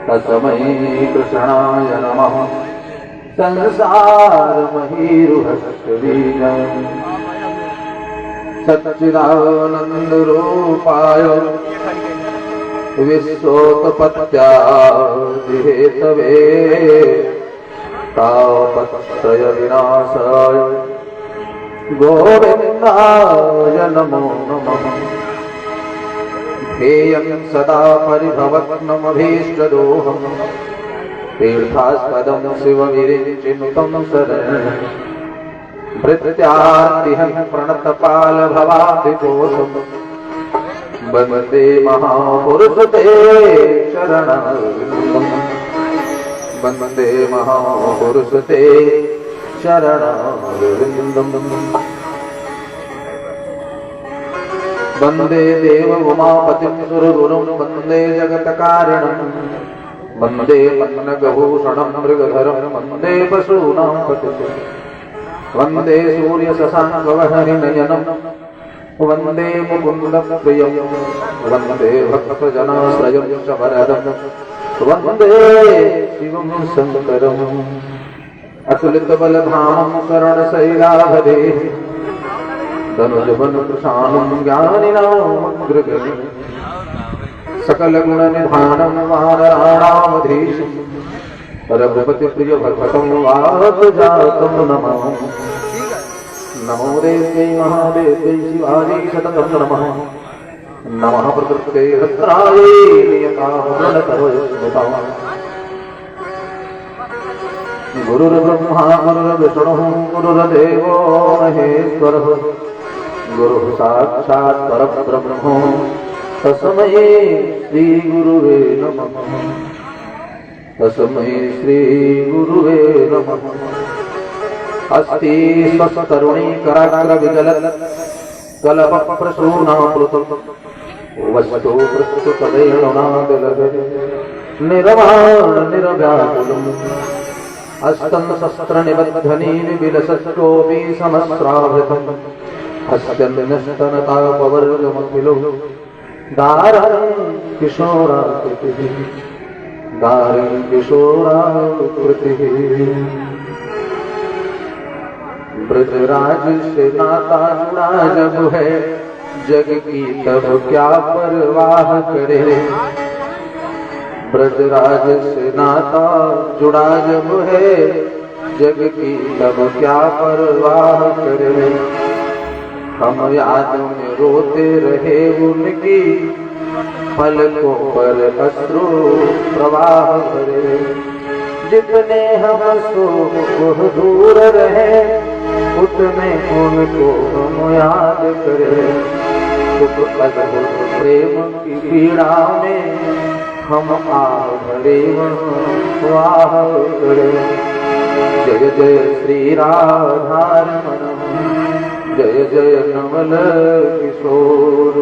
तस्मै कृष्णाय नमः। संसारमहीरुहस्य बीजम् सच्चिदानन्दरूपाय विश्वोत्पत्त्यादिहेतवे तापत्रयविनाशाय गोविन्दाय नमो नमः। ध्येयं सदा परिभवग्नमभीष्टदोहम् तीर्थास्पदं शिवविरिञ्चिनुतं शरणं भृत्यार्तिहं प्रणतपालभवादितोषम् वन्दे महापुरुषते शरणं वन्दे महापुरुषते शरणं वन्दे देव उमापतिं सुरगुरुं वन्दे जगत्कारिणं वन्दे पन्नगभूषणं मृगधरं वन्दे पशूनां पतिं वन्दे सूर्यशशाङ्कवहनिनयनं वन्दे मुकुन्दप्रियं वन्दे भक्तजनाश्रयं च वरदं वन्दे शिवं शङ्करम् अतुलितबलधामं शरणशैलाधरेः धनुजवनकृशानं ज्ञानिनामग्रगणिं सकलगुणनिधानं वानराणामधीशं रघुपतिप्रियभक्तं वातजातं नमः। नमो देव्यै महादेव्यै शिवायै शततं नमः। नमः प्रकृते हस्त्रायै नियतामृणतरस्मृतां गुरुर्ब्रह्मा गुरुर्विष्णुः गुरुर्देवो महेश्वरः गुरुः साक्षात् परब्रह्म तस्मै श्रीगुरुवे नमः। तस्मै श्रीगुरुवे नमः। अस्ति स्वस्तरुणी कराग्रविगलत् कलपप्रसूनामृतं वस्तु प्रस्तुतवेणुनादिलः निर्वाणनिरव्याकुलम् अस्तं शस्त्रनिबद्धनीविलसत्कोऽपि समस्रावृतम् हस्तन्यस्तनतापवर्गमखिलो दारं किशोराकृतिः दारं किशोराकृतिः ब्रजराज से नाता जुड़ा जब है जग की तब क्या परवाह करे। ब्रजराज से नाता जुड़ा जब है जग की तब क्या परवाह करे। हम याद में रोते रहे उनकी पलकों पर अश्रु प्रवाह भरे। जितने हम सुख दूर रहे उतने उनको हम याद करें। सुख अद्भुत प्रेम की पीड़ा में हम आह भरे वाह करें। जय जय श्री राधारमण जय जय नवल किशोर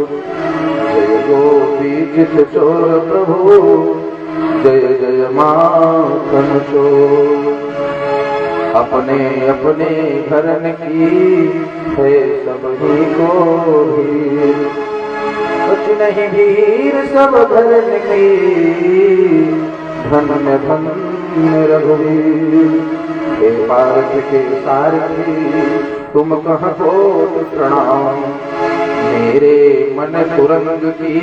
जय गोपी चित चोर प्रभु जय जय माखन चोर। अपने अपने घरन की है सभी को भीड़ कुछ नहीं भीड़ सब घरन की धन में धन रघुवीर। हे पार्थ के सारथी तुम कहाँ कोट प्रणाम मेरे मन तुरंग की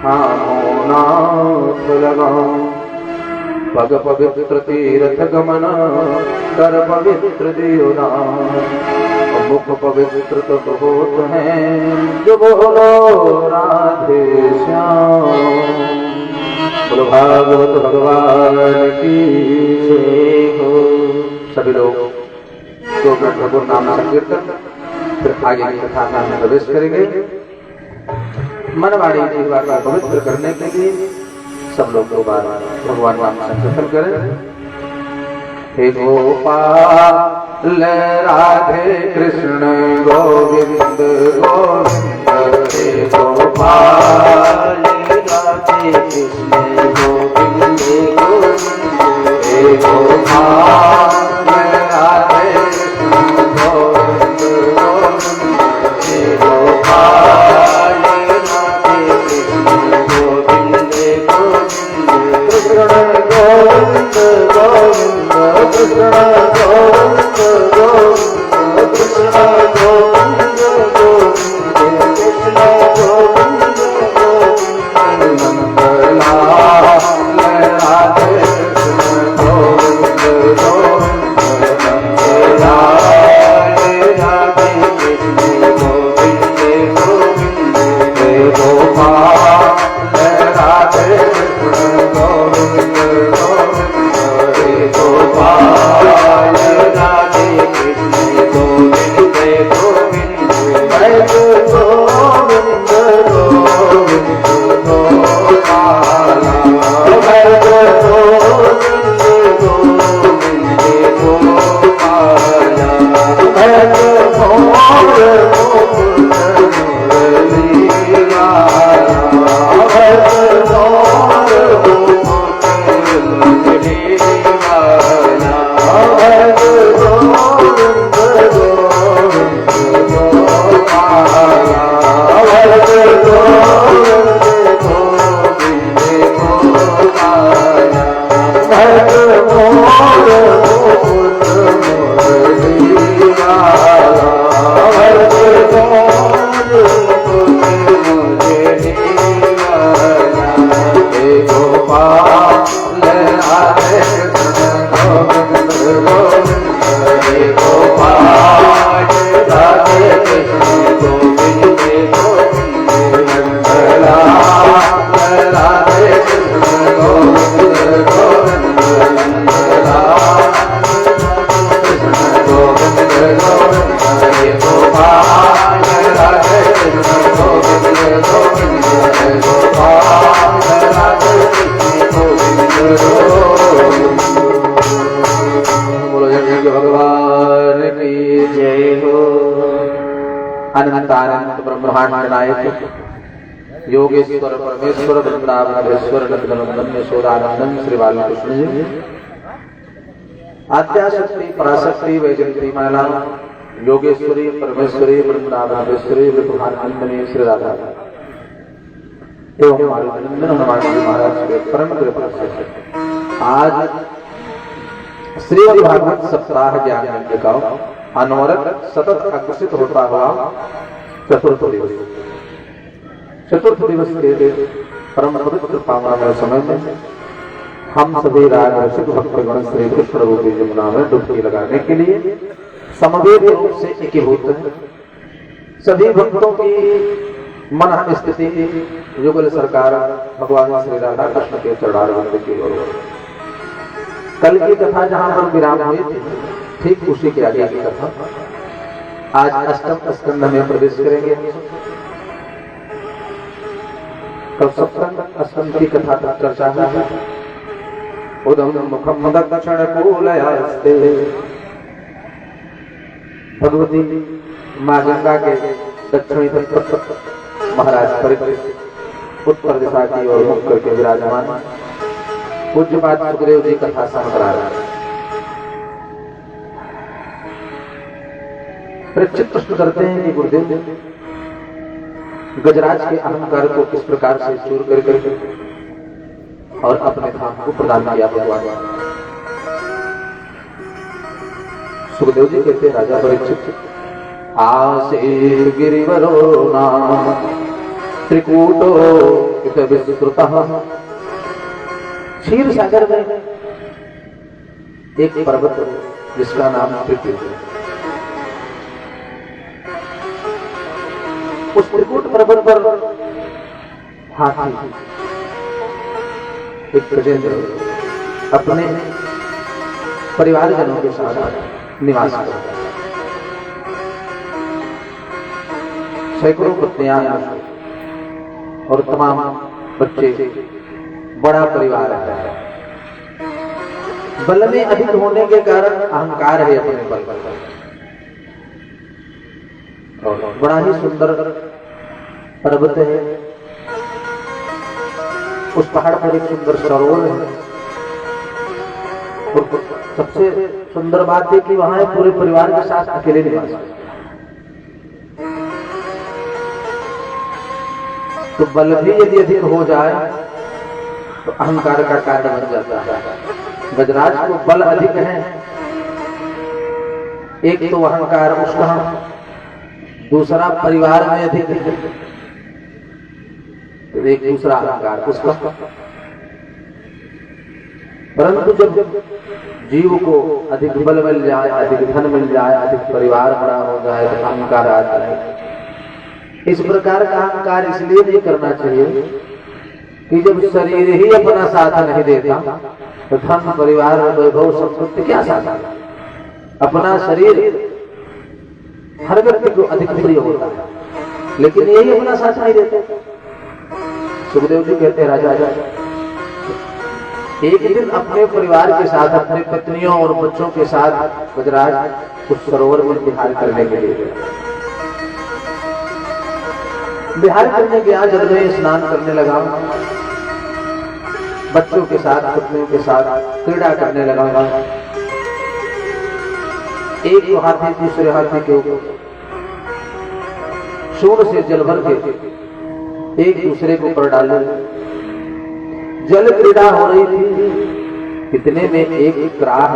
थामो नाथ लगाओ। पग पवित्र तीर्थ गमन कर पवित्र दियो नाम मुख पवित्र तो बहुत हैं जो बोलो राधे श्याम। बोलो भागवत भगवान की हो। सभी लोग 2 मिनट भगवान नाम संकीर्तन फिर आगे की कथा में प्रवेश करेंगे। मनवाणी जीवा का पवित्र करने के लिए सब लोग बार भगवान नाम संकीर्तन करें। हे गोपाल राधे कृष्ण गोविंद गोविंद हे गोपाल राधे कृष्ण गोविंद गोविंद हे गोपाल राधे कृष्ण गोविंद गोविंद हे गोपाल राधे कृष्ण गोविंद गोपाल राधे कृष्ण गोविंद गोविंद हरे गोपाल राधे कृष्ण गोविंद गोविंद राधे कृष्ण गोविंद गोविंद गोविंद गोविंद हरे गोपाल राधे कृष्ण गोविंद गोविंद हरे गोपाल राधे कृष्ण गोविंद गोविंद। बोलो जय भगवान की जय हो। अनंत आनंद ब्रह्मांड नायक योगेश्वर परमेश्वर वृंदावनेश्वर नंदनंदन यशोदानंदन श्री बालकृष्ण जी आद्याशक्ति पराशक्ति वैजयंती माला योगेश्वरी परमेश्वरी वृंदावनेश्वरी विभुहानंदनी श्री राधा एवं हमारे नंदन हनुमान जी महाराज के परम कृपा से आज श्रीमद् भागवत सप्ताह ज्ञान यज्ञ का अनवरत सतत अग्रसित होता हुआ चतुर्थ दिवस के परम पवित्र पावन समय में हम सभी राग रसिक भक्तगण श्री कृष्ण रूपी यमुना में डुबकी लगाने के लिए समवेत रूप से एकीभूत हैं। सभी भक्तों की मन स्थिति युगल सरकार भगवान श्री राधा कृष्ण के चरणारविंद की ओर। कल की कथा जहां पर विराम हुई थी ठीक उसी के आगे की कथा आज अष्टम स्कंद में प्रवेश करेंगे। कल सप्तम स्कंद की कथा तक चर्चा हुई। उदम मुखम दक्षिण कूलयास्ते भगवती मां गंगा के दक्षिणी तट पर महाराज परीक्षित उत्तर दिशा की ओर मुख करके विराजमान पूज्यपाद सुखदेव जी कथा समझा रहे हैं। परीक्षित प्रश्न करते हैं कि गुरुदेव गजराज के अहंकार को किस प्रकार से चूर करके और अपने धाम को प्रदान किया भगवान। सुखदेव जी कहते राजा परीक्षित आसे गिरिवरो नाम त्रिकूटो इत विस्तृतः। क्षीर सागर में एक पर्वत जिसका नाम त्रिकूट है। उस त्रिकूट पर्वत पर हाथी एक गजेंद्र अपने परिवारजनों के साथ निवास करता है। सैकड़ों पत्नियां और तमाम बच्चे, बड़ा परिवार है। बल में अधिक होने के कारण अहंकार है अपने बल पर। और बड़ा ही सुंदर पर्वत है। उस पहाड़ पर एक सुंदर सरोवर है और सबसे सुंदर बात है कि वहां पूरे परिवार के साथ अकेले निवास है। तो बल भी यदि अधिक हो जाए तो अहंकार का कारण बन जाता है। गजराज को बल अधिक है, एक तो अहंकार उसका, दूसरा परिवार में अधिक है, तो एक दूसरा अहंकार उसका। परंतु जब जीव को अधिक बल मिल जाए, अधिक धन मिल जाए, अधिक परिवार बड़ा हो जाए तो अहंकार आता है। इस प्रकार का अहंकार इसलिए नहीं करना चाहिए कि जब शरीर ही अपना साथ नहीं देता तो धन परिवार वैभव संपत्ति क्या साथ। अपना शरीर हर व्यक्ति को अधिक प्रिय होता है, लेकिन यही अपना साथ नहीं देते। सुखदेव जी कहते हैं राजा एक दिन अपने परिवार के साथ, अपनी पत्नियों और बच्चों के साथ गजराज उस सरोवर में विहार करने के लिए विहार करने गया। जल में स्नान करने लगा, बच्चों के साथ, पत्नियों के साथ क्रीड़ा करने लगा। एक तो हाथी दूसरे हाथी के ऊपर सूंड से जल भर के एक दूसरे को पर डाले। जल क्रीड़ा हो रही थी, इतने में एक क्राह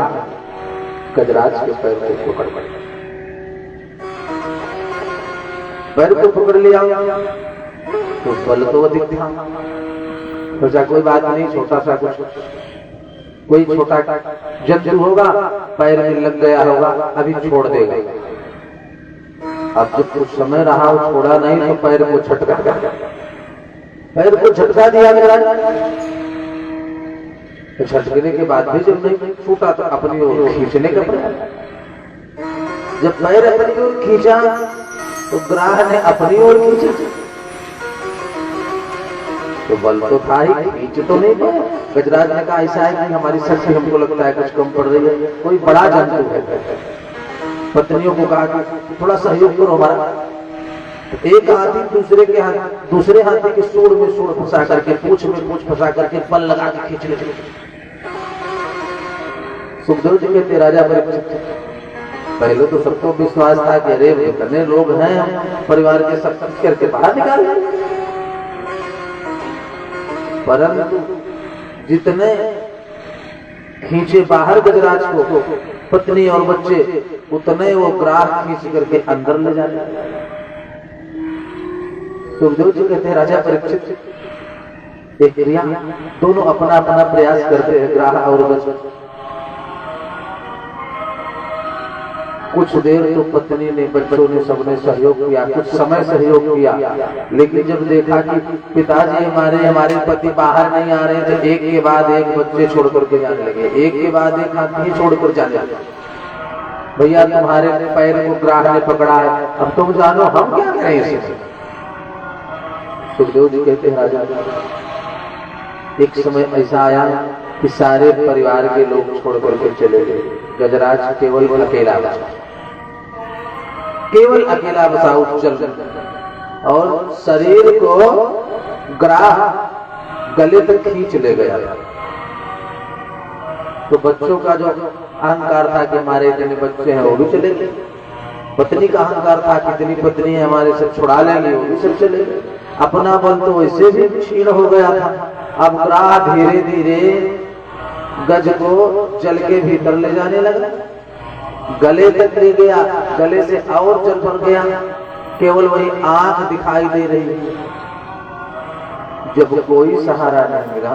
गजराज के पैर को पकड़ लिया। पैर को पकड़ लिया तो बल तो अधिक था, सोचा कोई बात नहीं, छोटा सा कुछ कोई छोटा जंतु होगा, पैर में लग गया होगा, अभी छोड़ देगा। अब जब कुछ समय रहा वो छोड़ा नहीं तो पैर को झटका दिया गजराज। तो झटकने के बाद भी जब नहीं छूटा तो अपनी ओर खींचने का प्रयास। जब पैर अपनी ओर खींचा तो ग्राह ने अपनी ओर खींचा, तो बल तो था ही, खींच तो नहीं पाया। गजराज ने कहा ऐसा है कि हमारी शक्ति हमको लगता है कुछ कम पड़ रही है, कोई बड़ा जंतु है। पत्नियों को कहा कि थोड़ा सहयोग करो हमारा। एक हाथी दूसरे हाथी के सूंड में सूंड फंसा करके, पूंछ में पूंछ फंसा करके, बल लगा के खींच ले। सुखदेव जी कहते राजा परीक्षित, पहले तो सबको विश्वास था कि अरे कितने लोग हैं, परिवार के सब करके बाहर निकाल, परंतु जितने खींचे बाहर गजराज को पत्नी और बच्चे, उतने वो ग्राह खींच करके अंदर ले जाने। सुखदेव जी कहते हैं राजा परीक्षित, एक क्रिया दोनों अपना अपना प्रयास करते हैं, ग्राह और बच्चे। कुछ देर तो पत्नी ने, बच्चों ने, सबने सहयोग किया, कुछ समय सहयोग किया, लेकिन जब देखा कि पिताजी हमारे पति बाहर नहीं आ रहे थे, एक के बाद एक बच्चे छोड़ करके जाने लगे, एक के बाद एक हाथी छोड़कर जाने लगे। भैया तुम्हारे पैर को ग्राह ने पकड़ा है, अब तुम जानो हम क्या करें इसे। सुखदेव जी कहते हैं राजा, एक समय ऐसा आया कि सारे परिवार के लोग छोड़ करके चले गए, गजराज केवल अकेला बचा, केवल अकेला बचा उज्जल, और शरीर को ग्राह गले तक खींच ले गया। तो बच्चों का जो अहंकार था कि हमारे इतने बच्चे हैं वो भी चले गए, पत्नी का अहंकार था कि इतनी पत्नी है हमारे सब छुड़ा लेंगे, वो भी सब चले गए। अपना बल तो वैसे भी क्षीण हो गया था। अब ग्राह धीरे धीरे गज को जल के भीतर ले जाने लगा, गले तक ले गया, गले से और जल भर गया, केवल वही आंख दिखाई दे रही। जब कोई सहारा नहीं मिला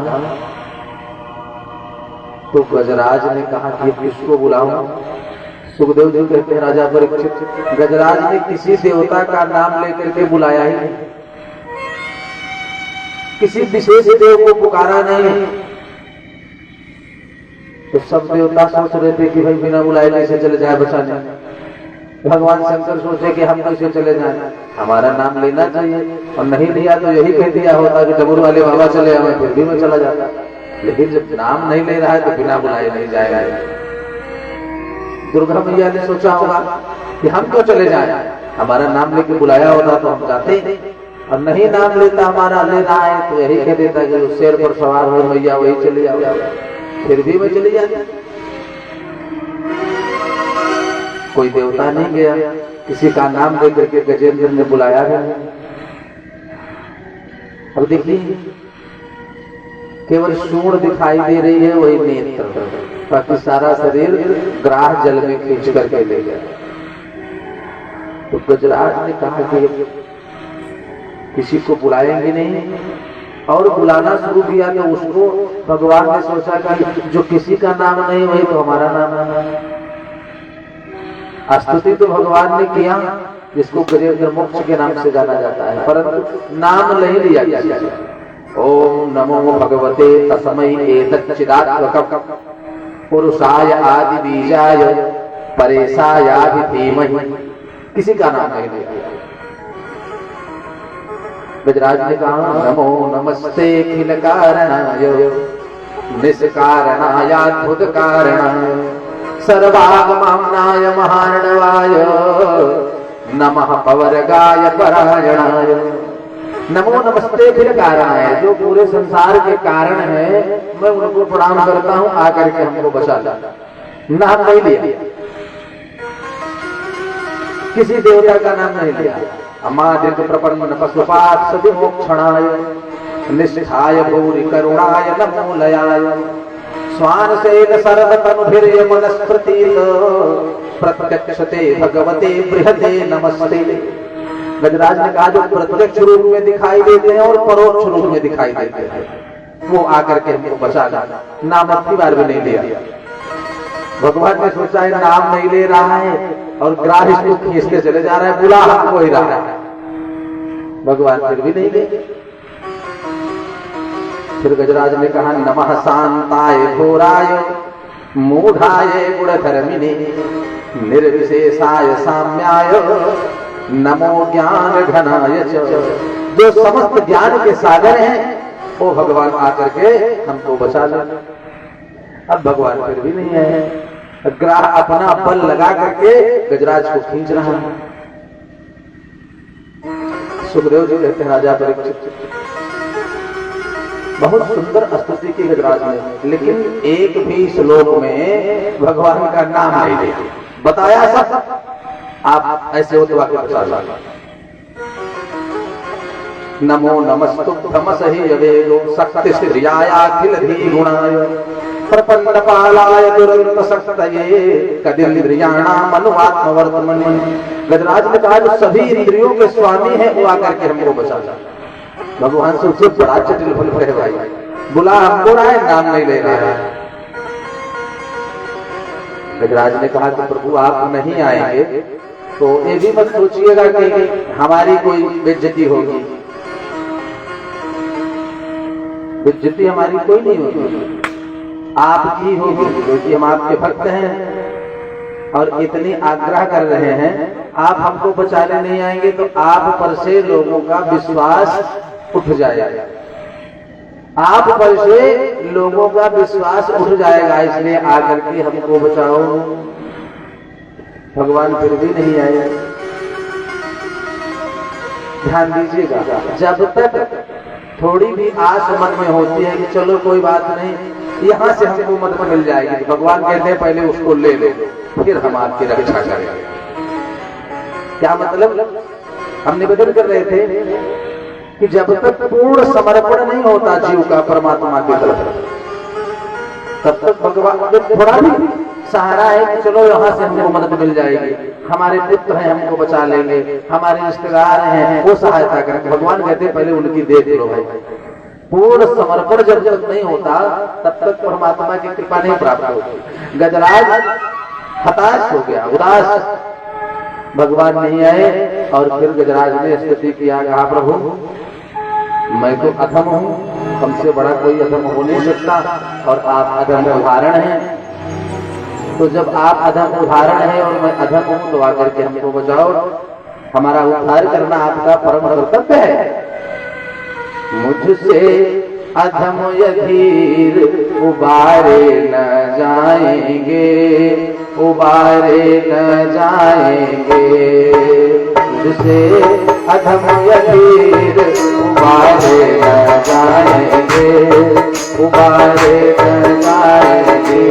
तो गजराज ने कहा कि किसको बुलाऊं। सुखदेव जी कहते हैं राजा परीक्षित, गजराज ने किसी देवता का नाम लेकर के बुलाया ही नहीं, किसी विशेष देव को पुकारा नहीं। तो सब देवता सोच रहे थे कि भाई बिना बुलाए कैसे चले जाए बचाने। भगवान शंकर सोचे कि हम कैसे चले जाए, हमारा नाम लेना चाहिए, और नहीं लिया तो यही कह दिया होता कि डमरू वाले बाबा चले आए, फिर भी मैं चला जाता। लेकिन जब नाम नहीं ले रहा है तो बिना बुलाए नहीं जाएगा। दुर्गा मैया ने सोचा होगा कि हम क्यों चले जाए, हमारा नाम लेके बुलाया होता तो हम जाते, और नहीं नाम लेता, हमारा ले रहा है तो यही कह देता कि उस शेर पर सवार हो मैया वही चले जाओ, फिर भी मैं चली जाती। कोई देवता नहीं गया, किसी का नाम लेकर के गजेंद्र ने बुलाया है। अब देखिए केवल सूंड दिखाई दे रही है, वही नेत्र, बाकी सारा शरीर ग्राह जल में खींच करके ले गया। तो गजराज ने कहा कि किसी को बुलाएंगे नहीं, और बुलाना शुरू किया तो उसको भगवान ने सोचा कि जो किसी का नाम नहीं वही तो हमारा नाम है। स्तुति तो भगवान ने किया, जिसको गजेंद्र मोक्ष के नाम से जाना जाता है, परंतु नाम नहीं लिया गया। ओम नमो भगवते तस्मै एतच्चिदात्मकं पुरुषाय आदि बीजाय परेशायाभि धीमहि, किसी का नाम नहीं लिया। गजराज ने कहा नमो नमस्ते अखिल कारणाय निष्कारणायाद्भुत कारणाय सर्वागमाम्नाय महार्णवाय नमः पवर्गाय परायणाय। नमो नमस्ते अखिल कारणाय, जो पूरे संसार के कारण है, मैं उनको प्रणाम करता हूँ, आकर के हमको बचा ला। नाम नहीं लिया, किसी देवता का नाम नहीं लिया। अमादित्य प्रपन्न पशुपात सविमोक्षणाय निष्ठाय भूरि करुणाय नमो लयाय स्वान सेन सरद तनुभिर्य मनस्प्रतीत प्रत्यक्षते भगवते बृहते नमस्ते। गजराज ने कहा जो प्रत्यक्ष रूप में दिखाई देते हैं और परोक्ष रूप में दिखाई देते हैं, वो आकर के हमको बचा ला। नाम अपनी बार भी नहीं लिया। भगवान ने सोचा है नाम नहीं ले रहा है और ग्राह इसको खींचते चले जा रहा है, बुला हमको ही रहा है। भगवान फिर भी नहीं ले। फिर गजराज ने कहा नमः शांताय घोराय मूढ़ाय गुणधर्मिणे निर्विशेषाय साम्याय नमो ज्ञान घनाय च। जो समस्त ज्ञान के सागर हैं वो भगवान आकर के हमको बचा ले। अब भगवान फिर भी नहीं है। ग्राह अपना बल लगा करके गजराज को खींच रहा है। सुखदेव जी कहते हैं राजा परीक्षित बहुत सुंदर स्तुति की गजराज ने, लेकिन एक भी श्लोक में भगवान का नाम नहीं लिया। बताया सब आप ऐसे हो तो वाक्य बचा ला। नमो नमस्तुभ्यमस हि यवेदो शक्ति श्रियायाखिल धी गुणाय प्रपन्न पालाय दुरंत शक्तये कदिन्द्रियाणाम अनुआत्मवर्तमनि। गजराज ने कहा जो सभी इंद्रियों के स्वामी है वो आकर के हमको बचा ला। भगवान से उससे बड़ा जटिल फल है भाई, बुला हमको रहा है, नाम नहीं ले रहा है। गजराज ने कहा कि प्रभु आप नहीं आएंगे तो ये भी मत सोचिएगा कि हमारी कोई बेइज्जती होगी। बेइज्जती हमारी कोई नहीं होगी, आपकी होगी, क्योंकि हम आपके भक्त हैं और इतनी आग्रह कर रहे हैं। आप हमको बचाने नहीं आएंगे तो आप पर से लोगों का विश्वास उठ जाएगा, आप पर से लोगों का विश्वास उठ जाएगा, इसलिए आकर के हमको बचाओ। भगवान फिर भी नहीं आए। ध्यान दीजिएगा, जब तक थोड़ी भी आस मन में होती है कि चलो कोई बात नहीं यहाँ से हमको मदद मिल जाएगी, तो भगवान कहते हैं पहले उसको ले लो फिर हम आपकी रक्षा करेंगे। क्या मतलब? हम निवेदन कर रहे थे कि जब तक पूर्ण समर्पण नहीं होता जीव का परमात्मा की तरफ, तब तक भगवान थोड़ा भी सहारा है कि चलो यहाँ से हमको मदद मिल जाएगी, हमारे पुत्र हैं हमको बचा लेंगे, हमारे रिश्तेदार हैं वो सहायता करेंगे। भगवान कहते हैं पहले उनकी देख लो भाई। पूर्ण समर्पण जब तक नहीं होता तब तक परमात्मा की कृपा नहीं प्राप्त होती। गजराज हताश हो गया, उदास, भगवान नहीं आए। और फिर गजराज ने स्तुति किया, कहा प्रभु मैं तो अधम हूँ, हमसे बड़ा कोई अधम हो नहीं सकता और आप अधम उदाहरण हैं। तो जब आप अधम उदाहरण हैं और मैं अधम हूँ तो आकर के हमको बचाओ, हमारा उद्धार करना आपका परम कर्तव्य है। मुझसे अधम यधीर उबारे न जाएंगे, उबारे न जाएंगे। मुझसे अधम यधीर उबारे न जाएंगे, उबारे न जाएंगे।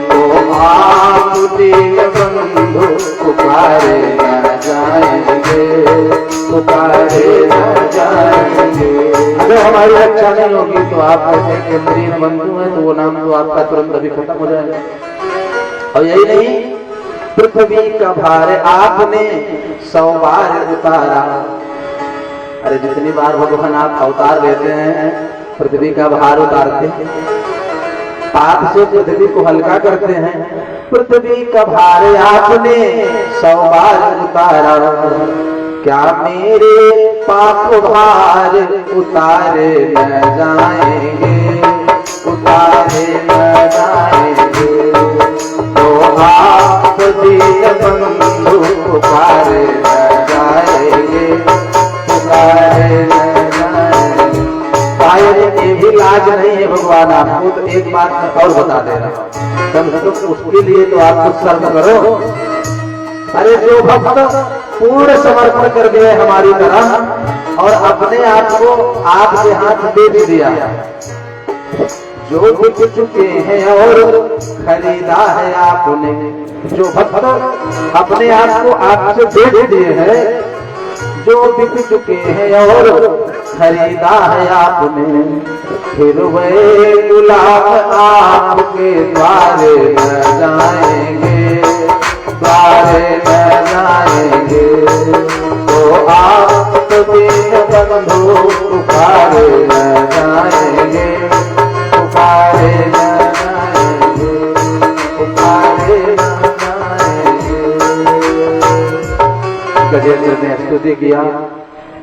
तो आप दीन बंधु पुकारे न जाएंगे, पुकारे न जाएंगे। अगर हमारी रक्षा नहीं होगी तो आप कहते हैं कि दीन बंधु है तो वो नाम तो आपका तुरंत अभी खत्म हो जाएगा। और यही नहीं, पृथ्वी का भार आपने 100 बार उतारा। अरे जितनी बार भगवान आप अवतार लेते हैं पृथ्वी का भार उतारते हैं, पाप से पृथ्वी को हल्का करते हैं। पृथ्वी का भार आपने 100 बार उतारा, क्या मेरे पाप भार उतारे न जाएंगे, उतारे न जाएंगे। तो आप दीन बंधु पुकारे न जाएंगे, पुकारे न जाएंगे। शायद ये भी लाज नहीं है भगवान आपको, तो एक बात मैं और बता दे रहा हूँ, कम से कम उसके लिए तो आप कुछ शर्म करो। अरे जो भक्त पूर्ण समर्पण कर दिए हमारी तरह और अपने आप को आपके हाथ दे दिया, जो बिक चुके हैं और खरीदा है आपने, जो भक्त अपने आप को आपसे दे दिए हैं, जो बिक चुके हैं और खरीदा है आपने, फिर वे गुलाम आपके द्वारे न जाएंगे, द्वारे न जाएंगे। तो आप तो दीन बंधु पुकारे न जाएंगे, पुकारे न जाएंगे, पुकारे न जाएंगे। गजेंद्र ने स्तुति किया।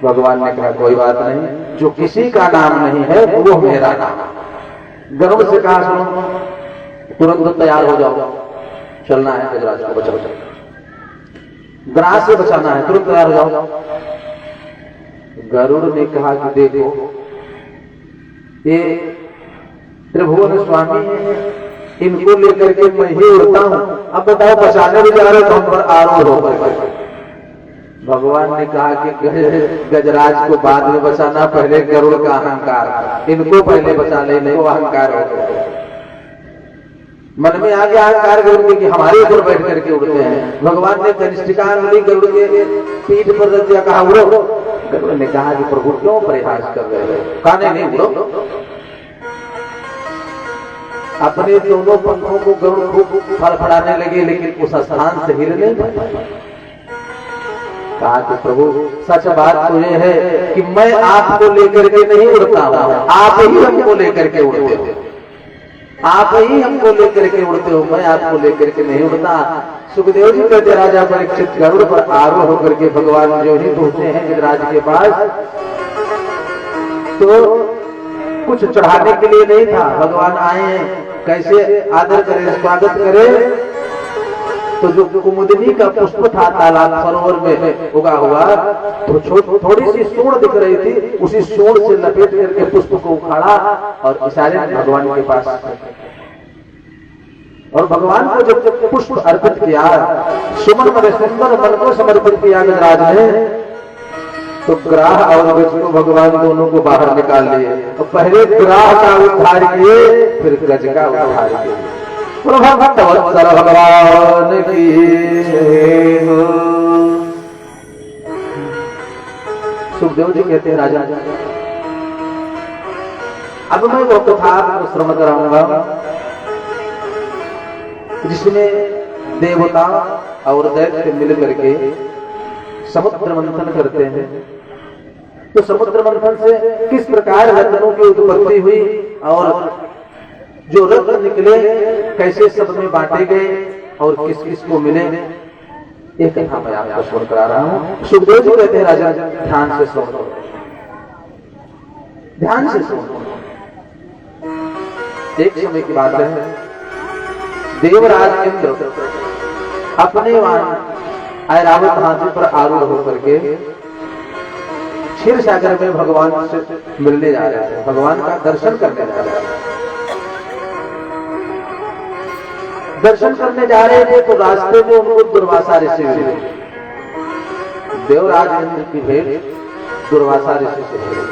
भगवान ने कहा कोई बात नहीं, जो किसी का नाम नहीं है वो मेरा नाम। गरुड़ से कहा सुनो, तुरंत तैयार हो जाओ, चलना है गजराज को बचाओ, ग्रास से बचाना है, तुरंत तैयार हो जाओ। गरुड़ ने कहा कि देखो ये त्रिभुवन स्वामी है, इनको लेकर के मैं ही उड़ता हूं, अब बताओ बचाने भी जा रहे तो हम पर आरोप होकर। भगवान ने कहा कि गजराज को बाद में बचाना, पहले गरुड़ का अहंकार, इनको पहले बचा ले, नहीं वो अहंकार हो। मन में आ गया अहंकार गरुड़ कि हमारे ऊपर बैठ करके उड़ते हैं। भगवान ने कनिष्ठिका अंगुली गरुड़ के पीठ पर रख दिया, कहा उड़ो। गरुड़ ने कहा कि प्रभु क्यों प्रयास कर रहे हो? कहा नहीं उड़ो। अपने दोनों पंखों को गरुड़ खूब फड़फड़ाने लगे, लेकिन उस स्थान से हिल नहीं पाए। कहा कि प्रभु सच बात तो ये है कि मैं आपको लेकर के नहीं उड़ता हूं, आप ही हमको लेकर के उड़ते हो, आप ही हमको लेकर के उड़ते हो, मैं आपको लेकर के नहीं उड़ता। सुखदेव जी कहते राजा परीक्षित गरुड़ पर आरोह होकर के भगवान जो ही पहुंचे हैं गिरिराज के पास, तो कुछ चढ़ाने के लिए नहीं था। भगवान आए हैं, कैसे आदर करें, स्वागत करें। तो जो कुमुदनी का पुष्प था तालाब सरोवर में उगा हुआ, तो थोड़ी सी सूंड दिख रही थी, उसी सूंड से लपेट करके पुष्प को उखाड़ा और इशारे में भगवान के पास। और भगवान को जब पुष्प अर्पित किया, सुमन में सुंदर मन को समर्पित किया गजराज ने, तो ग्राह और गज को भगवान दोनों को बाहर निकाल लिए। तो पहले ग्राह का उद्धार किए, फिर गज का उद्धार किए। भगवत्सर भगवान की सुखदेव जी कहते हैं राजा, अब मैं वो कथा आपको श्रवण कराऊंगा जिसमें देवता और दैत्य मिल करके समुद्र मंथन करते हैं। तो समुद्र मंथन से किस प्रकार रत्नों की उत्पत्ति हुई और जो रत्न निकले कैसे सब में बांटे गए और किस किस को मिले, एक कथा मैं आपको श्रवण करा रहा हूं। सुखदेव जी कहते हैं राजा ध्यान से सुनो, ध्यान से सुनो। एक समय की बात है, देवराज इंद्र अपने ऐरावत हाथी पर आरूढ़ होकर के क्षीर सागर में भगवान से मिलने जा रहे थे, भगवान का दर्शन करने जा रहे थे। दर्शन करने जा रहे थे तो रास्ते में उनको दुर्वासा ऋषि मिले। देवराज इंद्र की भेंट दुर्वासा ऋषि से हुई।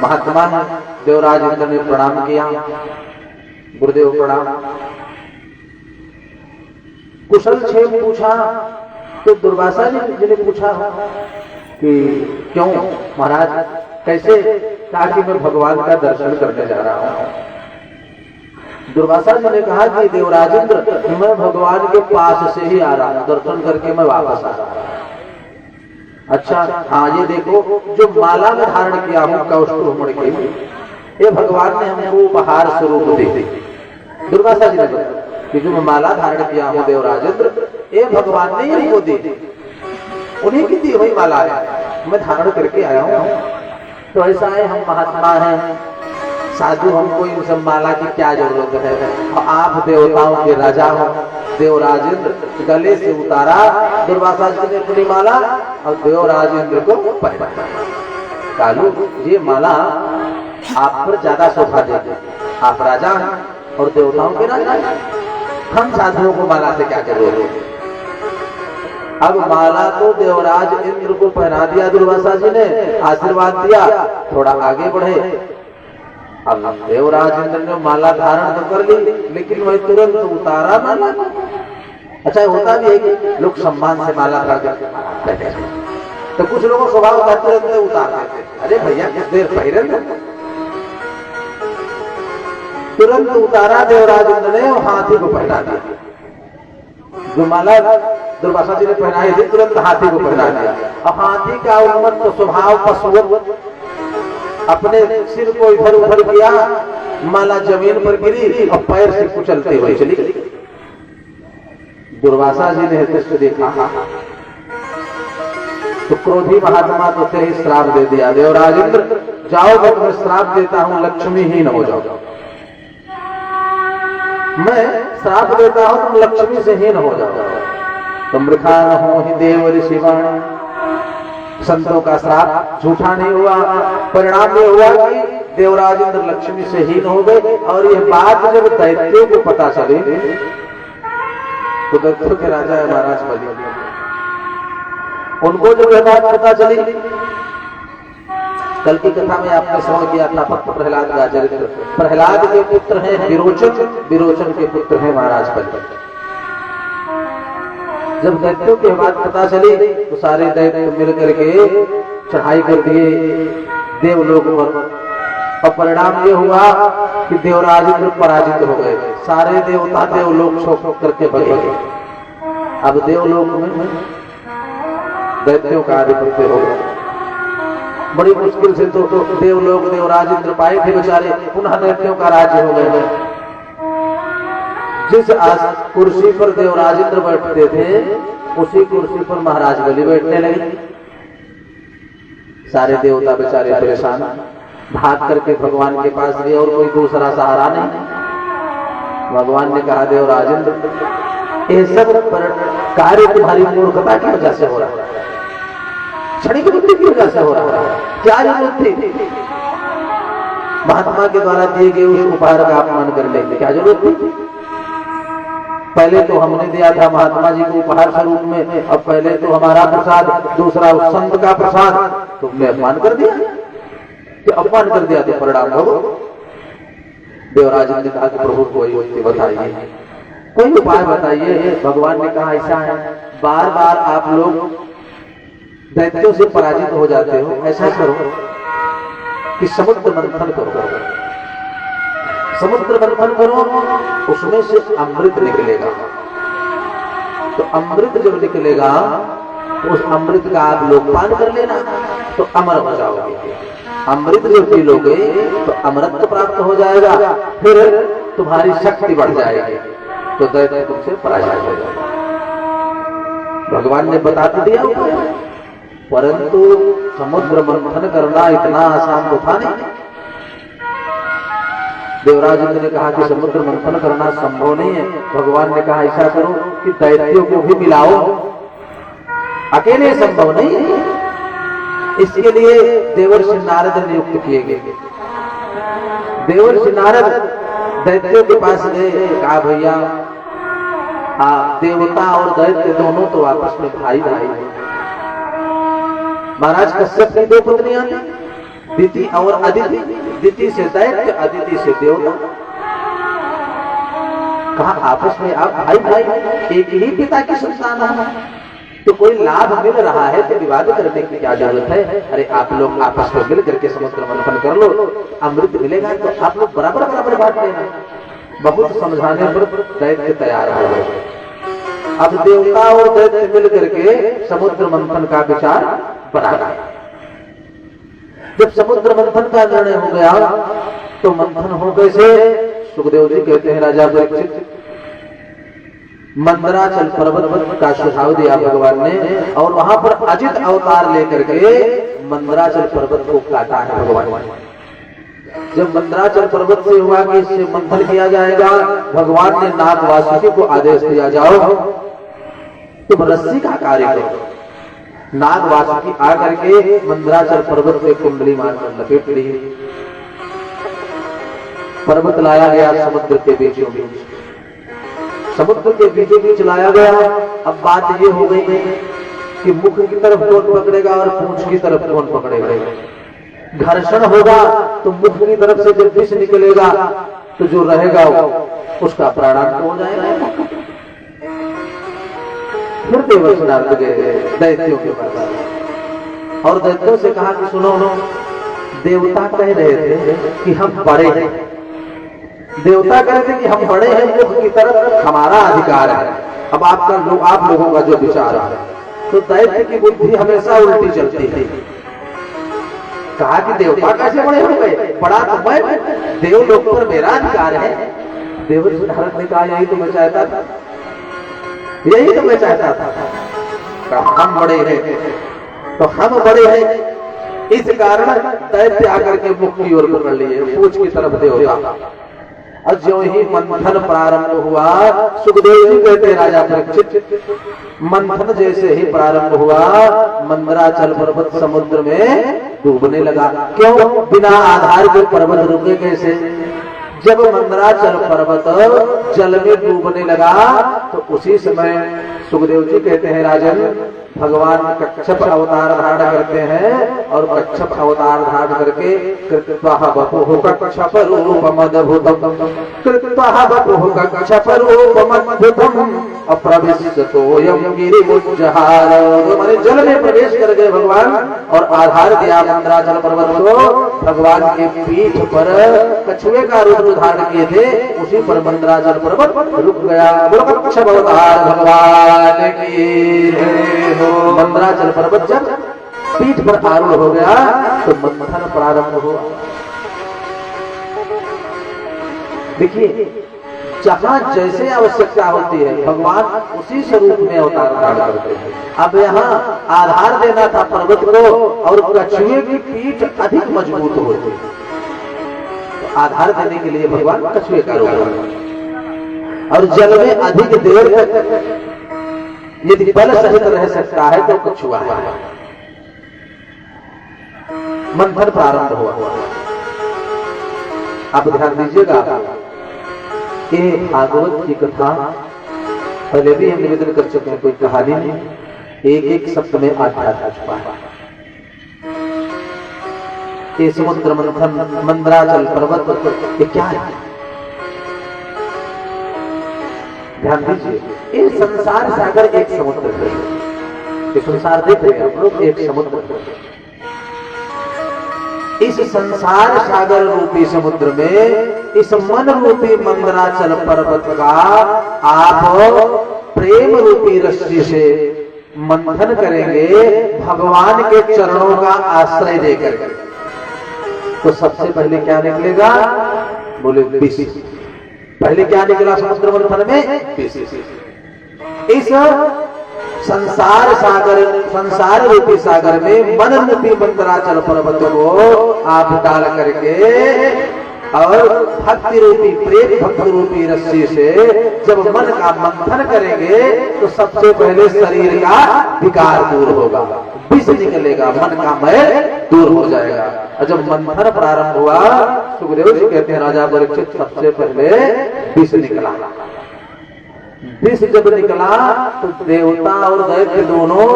महात्मा ने देवराज इंद्र ने प्रणाम किया, गुरुदेव प्रणाम। कुशल क्षेम पूछा तो दुर्वासा जी ने पूछा कि क्यों महाराज, कैसे? कहा कि मैं भगवान का दर्शन करने जा रहा हूं। दुर्वासा जी ने कहा कि देवराज इंद्र, मैं भगवान के पास से ही आ रहा हूं, दर्शन करके मैं वापस आ रहा हूं। अच्छा हाँ, ये देखो जो माला में धारण किया हूं कौस्तुभ के, ये भगवान ने हमको उपहार स्वरूप दी। दुर्वासा जी ने कहा कि जो मैं माला धारण किया हूं देवराज इंद्र, ये भगवान ने हमको दी, उन्हीं की दी हुई माला है, मैं धारण करके आया हूं। तो ऐसा है, हम महात्मा हैं, साधु, हमको इन सब माला की क्या जरूरत है? और आप देवताओं के राजा हो। देवराज इंद्र गले से उतारा दुर्वासा जी ने अपनी माला और देवराज इंद्र को पहनाया। कालू, ये माला आप पर ज्यादा शोभा देगी, आप राजा हैं और देवताओं के राजा हैं, हम साधुओं को माला से क्या जरूरत है? अब माला तो देवराज इंद्र को पहना दिया दुर्वासा जी ने, आशीर्वाद दिया, थोड़ा आगे बढ़े। अब देवराज इंद्र ने माला धारण तो कर ली, लेकिन वह तुरंत उतारा माला। अच्छा होता भी है कि लोग सम्मान से माला धारण करते, तो कुछ लोगों को स्वभाव का तुरंत उतार देते, अरे भैया कुछ देर पहले तुरंत उतारा देवराज इंद्र ने, हाथी को पहना दिया। जो माला दुर्वासा जी ने पहनाई थी तुरंत हाथी को पहना दिया। अब हाथी का उन्मत्त स्वभाव पशुवत अपने सिर को इधर उधर किया, माला जमीन पर गिरी और पैर से कुचलते हुए चली गई। दुर्वासा जी ने दृश्य देखा तो क्रोधी महात्मा तो तेरे श्राप दे दिया, देवराजेंद्र जाओ मैं तुम्हें श्राप देता हूं, लक्ष्मीहीन हो जाओ। मैं श्राप देता हूं तुम लक्ष्मी से हीन हो जाओ। तुम मृखा न हो ही देव ऋषिवाणी। संतों का श्राप झूठा नहीं हुआ, परिणाम ये हुआ कि देवराजेंद्र लक्ष्मी से हीन हो गए। और यह बात जब दैत्यों को पता चली तो दैत्यों के राजा है महाराज बलि, उनको जब यह बात पता चली, कल की कथा में आपने श्रवण किया था भक्त प्रहलाद का चरित्र। प्रहलाद के पुत्र हैं विरोचन, विरोचन के पुत्र हैं महाराज बलि। जब दैत्यों की बात पता चली तो सारे दैत्य मिलकर के चढ़ाई कर दिए देवलोक पर, और परिणाम ये हुआ कि देवराजेंद्र पराजित हो गए। सारे देवता देवलोक छोड़ करके भगे। अब देवलोक में दैत्यों का आधिपत्य हो गया। बड़ी मुश्किल से तो देवलोक देवराजेंद्र पाए थे बेचारे, पुनः दैत्यों का राज्य हो गया। जिस कुर्सी पर देवराजेंद्र बैठते थे उसी कुर्सी पर महाराज बलि बैठने लगे। सारे देवता बेचारे परेशान, भाग करके भगवान के पास गए और कोई दूसरा सहारा नहीं। भगवान ने कहा देवराजेंद्र ये सब कार्य तुम्हारी मूर्खता की वजह से हो रहा है, क्षणिक बुद्धि की वजह से हो रहा है। क्या जरूरत थी महात्मा के द्वारा दिए गए उस उपहार का अपमान करने की? क्या जरूरत थी? पहले तो हमने दिया था महात्मा जी को उपहार स्वरूप में, अब पहले तो हमारा प्रसाद, दूसरा उस संत का प्रसाद, तुमने अपमान कर दिया। कि अपमान कर दिया तो परिणाम हो। देवराज ने कहा कि प्रभु कोई युक्ति बताइए, कोई उपाय बताइए। भगवान ने कहा ऐसा है, बार बार आप लोग दैत्यों से पराजित हो जाते हो, ऐसा करो कि समुद्र मंथन करो। समुद्र मंथन करो, उसमें से अमृत निकलेगा। तो अमृत जब निकलेगा तो उस अमृत का आप लोग पान कर लेना तो अमर हो जाओगे। अमृत जब पी लोगे तो अमृत प्राप्त हो जाएगा, फिर तुम्हारी शक्ति बढ़ जाएगी, तो दैत्य तुमसे पराजित हो जाएगा। भगवान ने बता तो दिया, परंतु समुद्र मंथन करना इतना आसान तो था नहीं। देवराज ने कहा कि समुद्र मंथन करना संभव नहीं है। भगवान ने कहा ऐसा करो कि दैत्यों को भी मिलाओ, अकेले संभव नहीं है। इसके लिए देवर्षि नारद नियुक्त किए गए। देवर्षि नारद दैत्यों के पास गए, कहा भैया देवता और दैत्य दोनों तो आपस में भाई भाई हैं। महाराज कश्यप की दो पत्नियां थी, दिति और अदिति। दिति से दैत्य, अदिति से देवता। कहा आपस में आप भाई भाई, एक ही पिता की संतान है, तो कोई लाभ मिल रहा है तो विवाद करने की क्या जरूरत है? अरे आप लोग आपस में मिल करके समुद्र मंथन कर लो, अमृत मिलेगा तो आप लोग बराबर बराबर बांट लेना। बहुत समझाने पर दैत्य तैयार हो गए। अब देवता और दैत्य मिल करके समुद्र मंथन का विचार बना गया। जब समुद्र मंथन का निर्णय हो गया तो मंथन हो कैसे? सुखदेव जी कहते हैं राजा परीक्षित, मंदराचल पर्वत का सुझाव दिया भगवान ने, और वहां पर अजित अवतार लेकर के मंदराचल पर्वत को काटा है भगवान। जब मंदराचल पर्वत से हुआ कि इससे मंथन किया जाएगा, भगवान ने नाग वासुकी को आदेश दिया, जाओ तुम रस्सी का कार्य करो। नाग वासुकी आकर के मंदराचल पर्वत पे कुंडली मारकर लपेट ली। पर्वत लाया गया समुद्र के बीचों बीच, समुद्र के बीचों बीच लाया गया। अब बात ये हो गई है कि मुख की तरफ कौन पकड़ेगा और पूंछ की तरफ कौन पकड़ेगा। घर्षण होगा तो मुख की तरफ से जब विष निकलेगा तो जो रहेगा उसका प्राणांत हो जाएगा। फिर देवर्षि नारद गए दैत्यों के पास और दैत्यों से कहा कि सुनो, देवता कह रहे थे कि हम बड़े हैं, देवता कहते कि हम बड़े हैं, मुख की तरफ हमारा अधिकार है, अब आप लोगों का जो विचार है, तो दैत्य की बुद्धि हमेशा उल्टी चलती है। कहा कि देवता कैसे बड़े हो गए, बड़ा तो मैं, देवलोक पर मेरा अधिकार है। देवता सिद्धार्थ ने कहा यही तो मैं चाहता था, यही तो मैं चाहता था। हम बड़े हैं तो हम बड़े हैं, इस कारण दैत्य आकर के मुख की ओर पकड़ लिए, पूछ की तरफ देवता। और जो ही मंथन प्रारंभ हुआ, सुखदेव जी कहते राजा परीक्षित, मंथन जैसे ही प्रारंभ हुआ, मंदराचल पर्वत समुद्र में डूबने लगा। क्यों? बिना आधार के पर्वत रुके कैसे? जब मंदराचल पर्वत जल में डूबने लगा तो उसी समय सुखदेव जी कहते हैं राजन, भगवान कच्छप अवतार धारण करते हैं और कच्छप अवतार धारण करके कृत्वाह बपुः कच्छप रूपमद्भुतम्, कृत्वाह बपुः कच्छप रूपमद्भुतम् अप्रविश्यतोऽयं गिरिमुज्जहार। माने जल में प्रवेश कर गए भगवान और आधार दिया मंदराचल पर्वत को। भगवान के पीठ पर कछुए का रूप धारण किए थे, उसी पर मंदराचल पर्वत रुक गया। बोलो कच्छप अवतार भगवान की जय। मंदराचल पर्वत जब पीठ पर आरूढ़ हो गया तो मंथन प्रारंभ हुआ। देखिए, जहां जैसे आवश्यकता होती है भगवान उसी स्वरूप में अवतार धारण करते हैं। अब यहाँ आधार देना था पर्वत को और कछुए की पीठ अधिक मजबूत होती, तो आधार देने के लिए भगवान कछुए का रूप, और जल में अधिक देर तक यदि बल सहित रह सकता है तो कछुआ है। मंथन प्रारंभ हुआ। अब ध्यान दीजिएगा, ये भागवत की कथा पहले भी हम निवेदन कर चुके हैं, कोई कहानी नहीं, एक एक शब्द में आध्यात्म छुपा है। ये समुद्र मंथन, मंदराचल पर्वत, ये क्या है? ध्यान दीजिए, ये संसार सागर एक समुद्र है। ये संसार देख रहे हैं आप लोग, एक समुद्र है। इस संसार सागर रूपी समुद्र में इस मन रूपी मंदराचल पर्वत का आप प्रेम रूपी रस्सी से मंथन करेंगे, भगवान के चरणों का आश्रय देकर। तो सबसे पहले क्या निकलेगा? बोले विष। पहले क्या निकला समुद्र मंथन में? विष। इस संसार सागर, संसार रूपी सागर में मन रूपी मंदराचल पर्वत को आप डाल करके और भक्ति रूपी, प्रेम भक्ति रूपी रस्सी से जब मन का मंथन करेंगे तो सबसे पहले शरीर का विकार दूर होगा, विष निकलेगा, मन का मैल दूर हो जाएगा। और जब मंथन प्रारंभ हुआ, सुखदेव जी कहते हैं राजा परीक्षित, सबसे पहले विष निकला। विष जब निकला तो देवता और दैत्य दोनों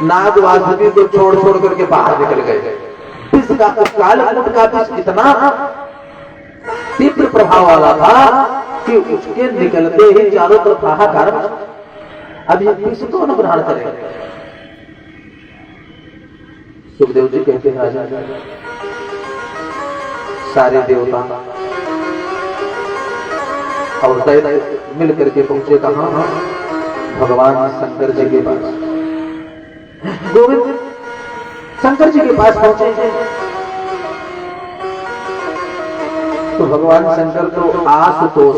नाग वासुकी को छोड़ छोड़ करके बाहर निकल गए। विष का कालकूट का विष इतना तीव्र प्रभाव वाला था कि उसके निकलते ही चारों तरफ हाहाकार। अब ये विष कौन ग्रहण करेगा? सुखदेव जी कहते हैं राजा, सारे देवता और दैत्य मिल करके पहुंचे कहां? भगवान शंकर जी के पास। गोविंद शंकर जी के पास पहुंचे तो भगवान शंकर तो आशुतोष,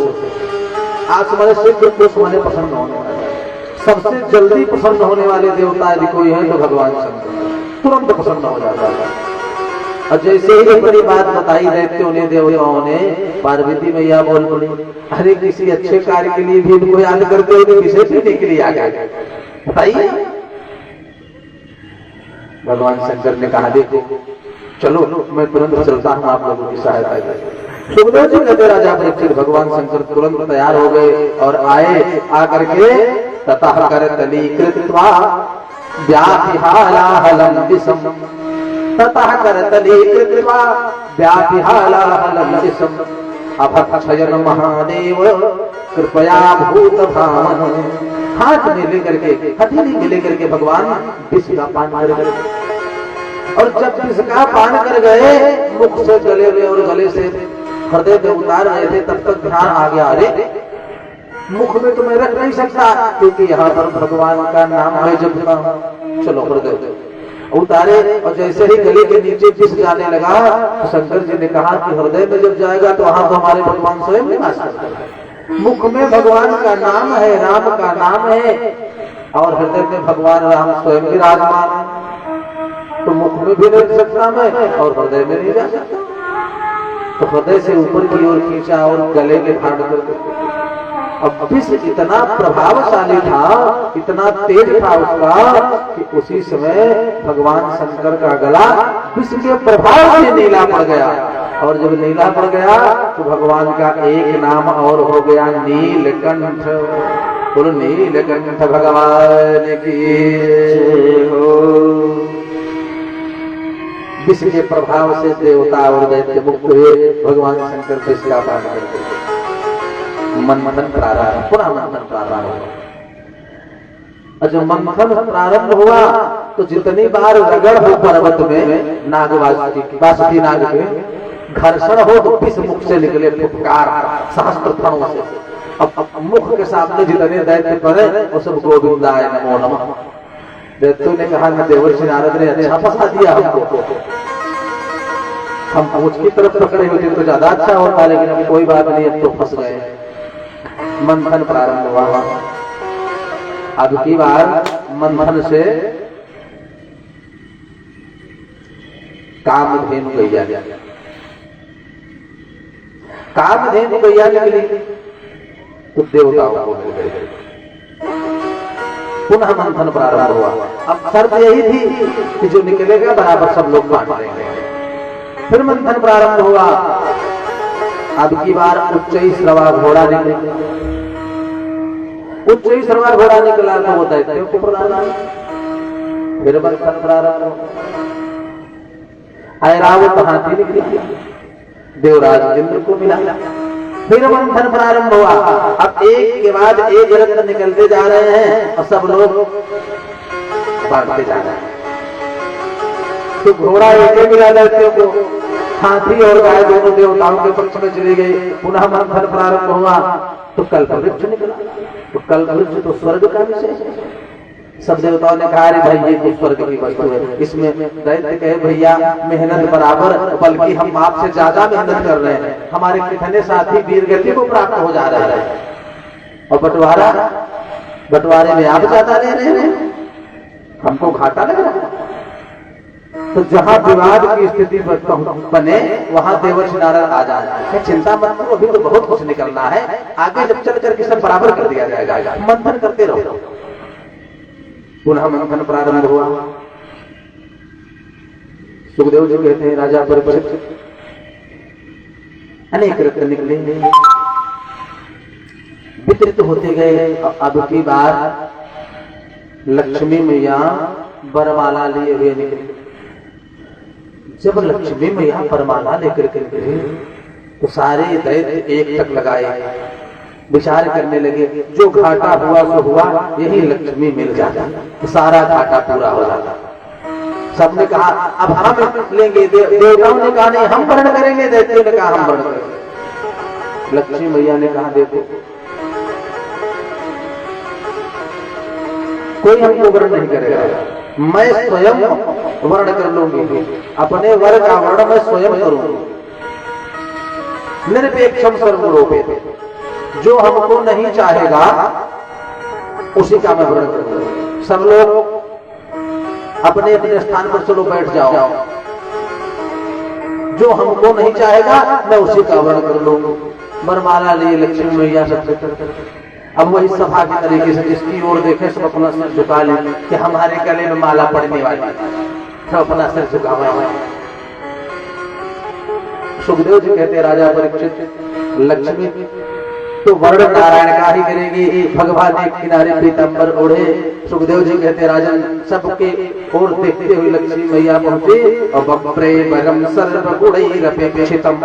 आस माने शीघ्र, तोष माने प्रसन्न होने वाले, सबसे जल्दी प्रसन्न होने वाले देवता यदि कोई है तो भगवान शंकर, तुरंत प्रसन्न हो जाता है। और जैसे ही बड़ी बात बताई दैत्यों ने, देवताओं ने, पार्वती मैया बोल पड़ी, अरे किसी अच्छे कार्य के लिए भी इनको याद करते हो, किसे पीने के लिए आ गए बताइए। भगवान शंकर ने कहा, देखो चलो मैं तुरंत चलता हूँ आप लोगों की सहायता के। सुखदेव जी कहते राजा परीक्षित, भगवान शंकर तुरंत तैयार हो गए और आए, आकर के ततः करतली कृत्वा व्यापिहालाहलं विषम, ततः करतली कृत्वा व्यापिहालाहलं विषम अभक्षयन महादेव कृपया भूत भावन। हाथ में लेकर के, हथेली में लेकर के भगवान विष का पान कर गए। और जब विष का पान कर गए, मुख से गले में और गले से हृदय में उतार रहे थे, तब तक ध्यान आ गया, अरे मुख में तो मैं रख नहीं सकता, क्योंकि यहाँ पर भगवान का नाम है जब चलो हृदय उतारे, और जैसे ही गले के नीचे पिस जाने लगा तो शंकर जी ने कहा कि हृदय में जब जाएगा तो वहां तो हमारे भगवान स्वयं निवास करते हैं। मुख में भगवान का नाम है, राम का नाम है, और हृदय में भगवान राम स्वयं विराजमान है, तो मुख में भी नहीं सकता मैं और हृदय में नहीं जा सकता। तो हृदय से ऊपर की ओर खींचा और गले में धारण कर। अब विष इतना प्रभावशाली था, इतना तेज था उसका, कि उसी समय भगवान शंकर का गला विष के प्रभाव से नीला पड़ गया, और जब नीला पड़ गया तो भगवान का एक नाम और हो गया नीलकंठ। बोलो नीलकंठ भगवान की जय हो। विष के प्रभाव से देवता और दैत्य मुक्त हुए, भगवान शंकर विष का पान करते। मंथन प्रारंभ, पुनः मंथन प्रारंभ हुआ, और जब मंथन प्रारंभ हुआ तो जितनी बार रगड़ हो पर्वत में बासुकी नाग में घर्षण हो तो विष मुख से निकले फुफकार सहस्त्र फणों से। अब मुख के सामने जितने दैत्य पड़े वो सब गोविंदाय नमो नमः। दैत्यों ने कहा कि देवर्षि नारद ने अच्छा फंसा दिया हमको, हम पूछ की तरफ पकड़े होते तो ज्यादा अच्छा होता, लेकिन अब कोई बात नहीं, अब तो फंस गए। मंथन प्रारंभ हुआ। अब की बार मंथन से कामधेनु गैया, कामधेनु गैया निकली तो देवताओं को मिल गए। पुनः मंथन प्रारंभ हुआ। अब शर्त यही थी कि जो निकलेगा बराबर सब लोग बांट लेंगे। फिर मंथन प्रारंभ हुआ। अब की बार उच्चई श्रवा घोड़ा निकला। उच्चई श्रवा घोड़ा निकला तो वो दैत्यों को प्रदान। फिर मंथन प्रारंभ हुआ। ऐरावत हाथी निकला, देवराज इंद्र को मिला। फिर मंथन प्रारंभ हुआ। अब एक के बाद एक रत्न निकलते जा रहे हैं और सब लोग बांटते जा रहे हैं। तो घोड़ा एक मिला दैत्यों को, हाथी और गाय दोनों देवताओं के पक्ष में चली गई। पुनः मंथन प्रारंभ हुआ तो कल्पवृक्ष निकला। तो कल्पवृक्ष तो स्वर्ग का विषय है। सब देवताओं ने कहा अरे भाई ये तो स्वर्ग की वस्तु है, इसमें दैत्य कहे भैया मेहनत बराबर, बल्कि हम आपसे ज्यादा मेहनत कर रहे हैं, हमारे कितने साथी वीर गति को प्राप्त हो जा रहे हैं, और बंटवारे में आप ज्यादा ले रहे हैं, हमको घाटा लग रहा है। तो जहां विवाद की स्थिति बने वहां देवर्षि नारद आ जाए, चिंता मत करो, अभी तो बहुत कुछ निकलना है, आगे जब चल करके सब बराबर कर दिया जाएगा, मंथन करते रहो। पुनः मंथन प्रारंभ हुआ। सुखदेव जी कहते हैं राजा परीक्षित अनेक रत्न निकले, वितरित होते गए। अब की बार लक्ष्मी मैया बरमाला लिए हुए निकली। जब लक्ष्मी मैया बरमाला लेकर के निकले तो सारे दैत्य एक तक लगाए, विचार करने लगे जो घाटा हुआ सो हुआ, यही लक्ष्मी मिल जाता तो सारा घाटा पूरा हो जाता। सबने कहा अब हम लेंगे, देवताओं ने कहा नहीं हम वर्ण करेंगे, दैत्यों ने कहा हम वर्ण करेंगे। लक्ष्मी मैया ने कहा देखो कोई हमको वर्ण नहीं करेगा, मैं स्वयं वर्ण कर लूंगी, अपने वर्ण का वर्ण मैं स्वयं करूंगी। निरपेक्षम सर्वरूपे, जो हमको नहीं चाहेगा उसी का मैं वर्ण करूंगा। सब लोग अपने अपने स्थान पर चलो बैठ जाओ, जो हमको नहीं चाहेगा मैं उसी का वर्ण कर लूंगा। बरमाला लिए लक्ष्मी मैया सबसे अब वही सभा के तरीके से जिसकी ओर देखे सब अपना सिर झुका ले कि हमारे गले में माला पड़ने वाली, सब अपना सिर झुका हुआ है। सुखदेव जी कहते राजा परीक्षित लक्ष्मी तो वर्ण नारायण का ही करेगी, भगवान एक किनारे पीतांबर ओढ़े। सुखदेव जी कहते राजन सबके ओर देखते हुए लक्ष्मी मैया पहुंचे और बप्रे बरम सर्वगुणैरपेक्षितम,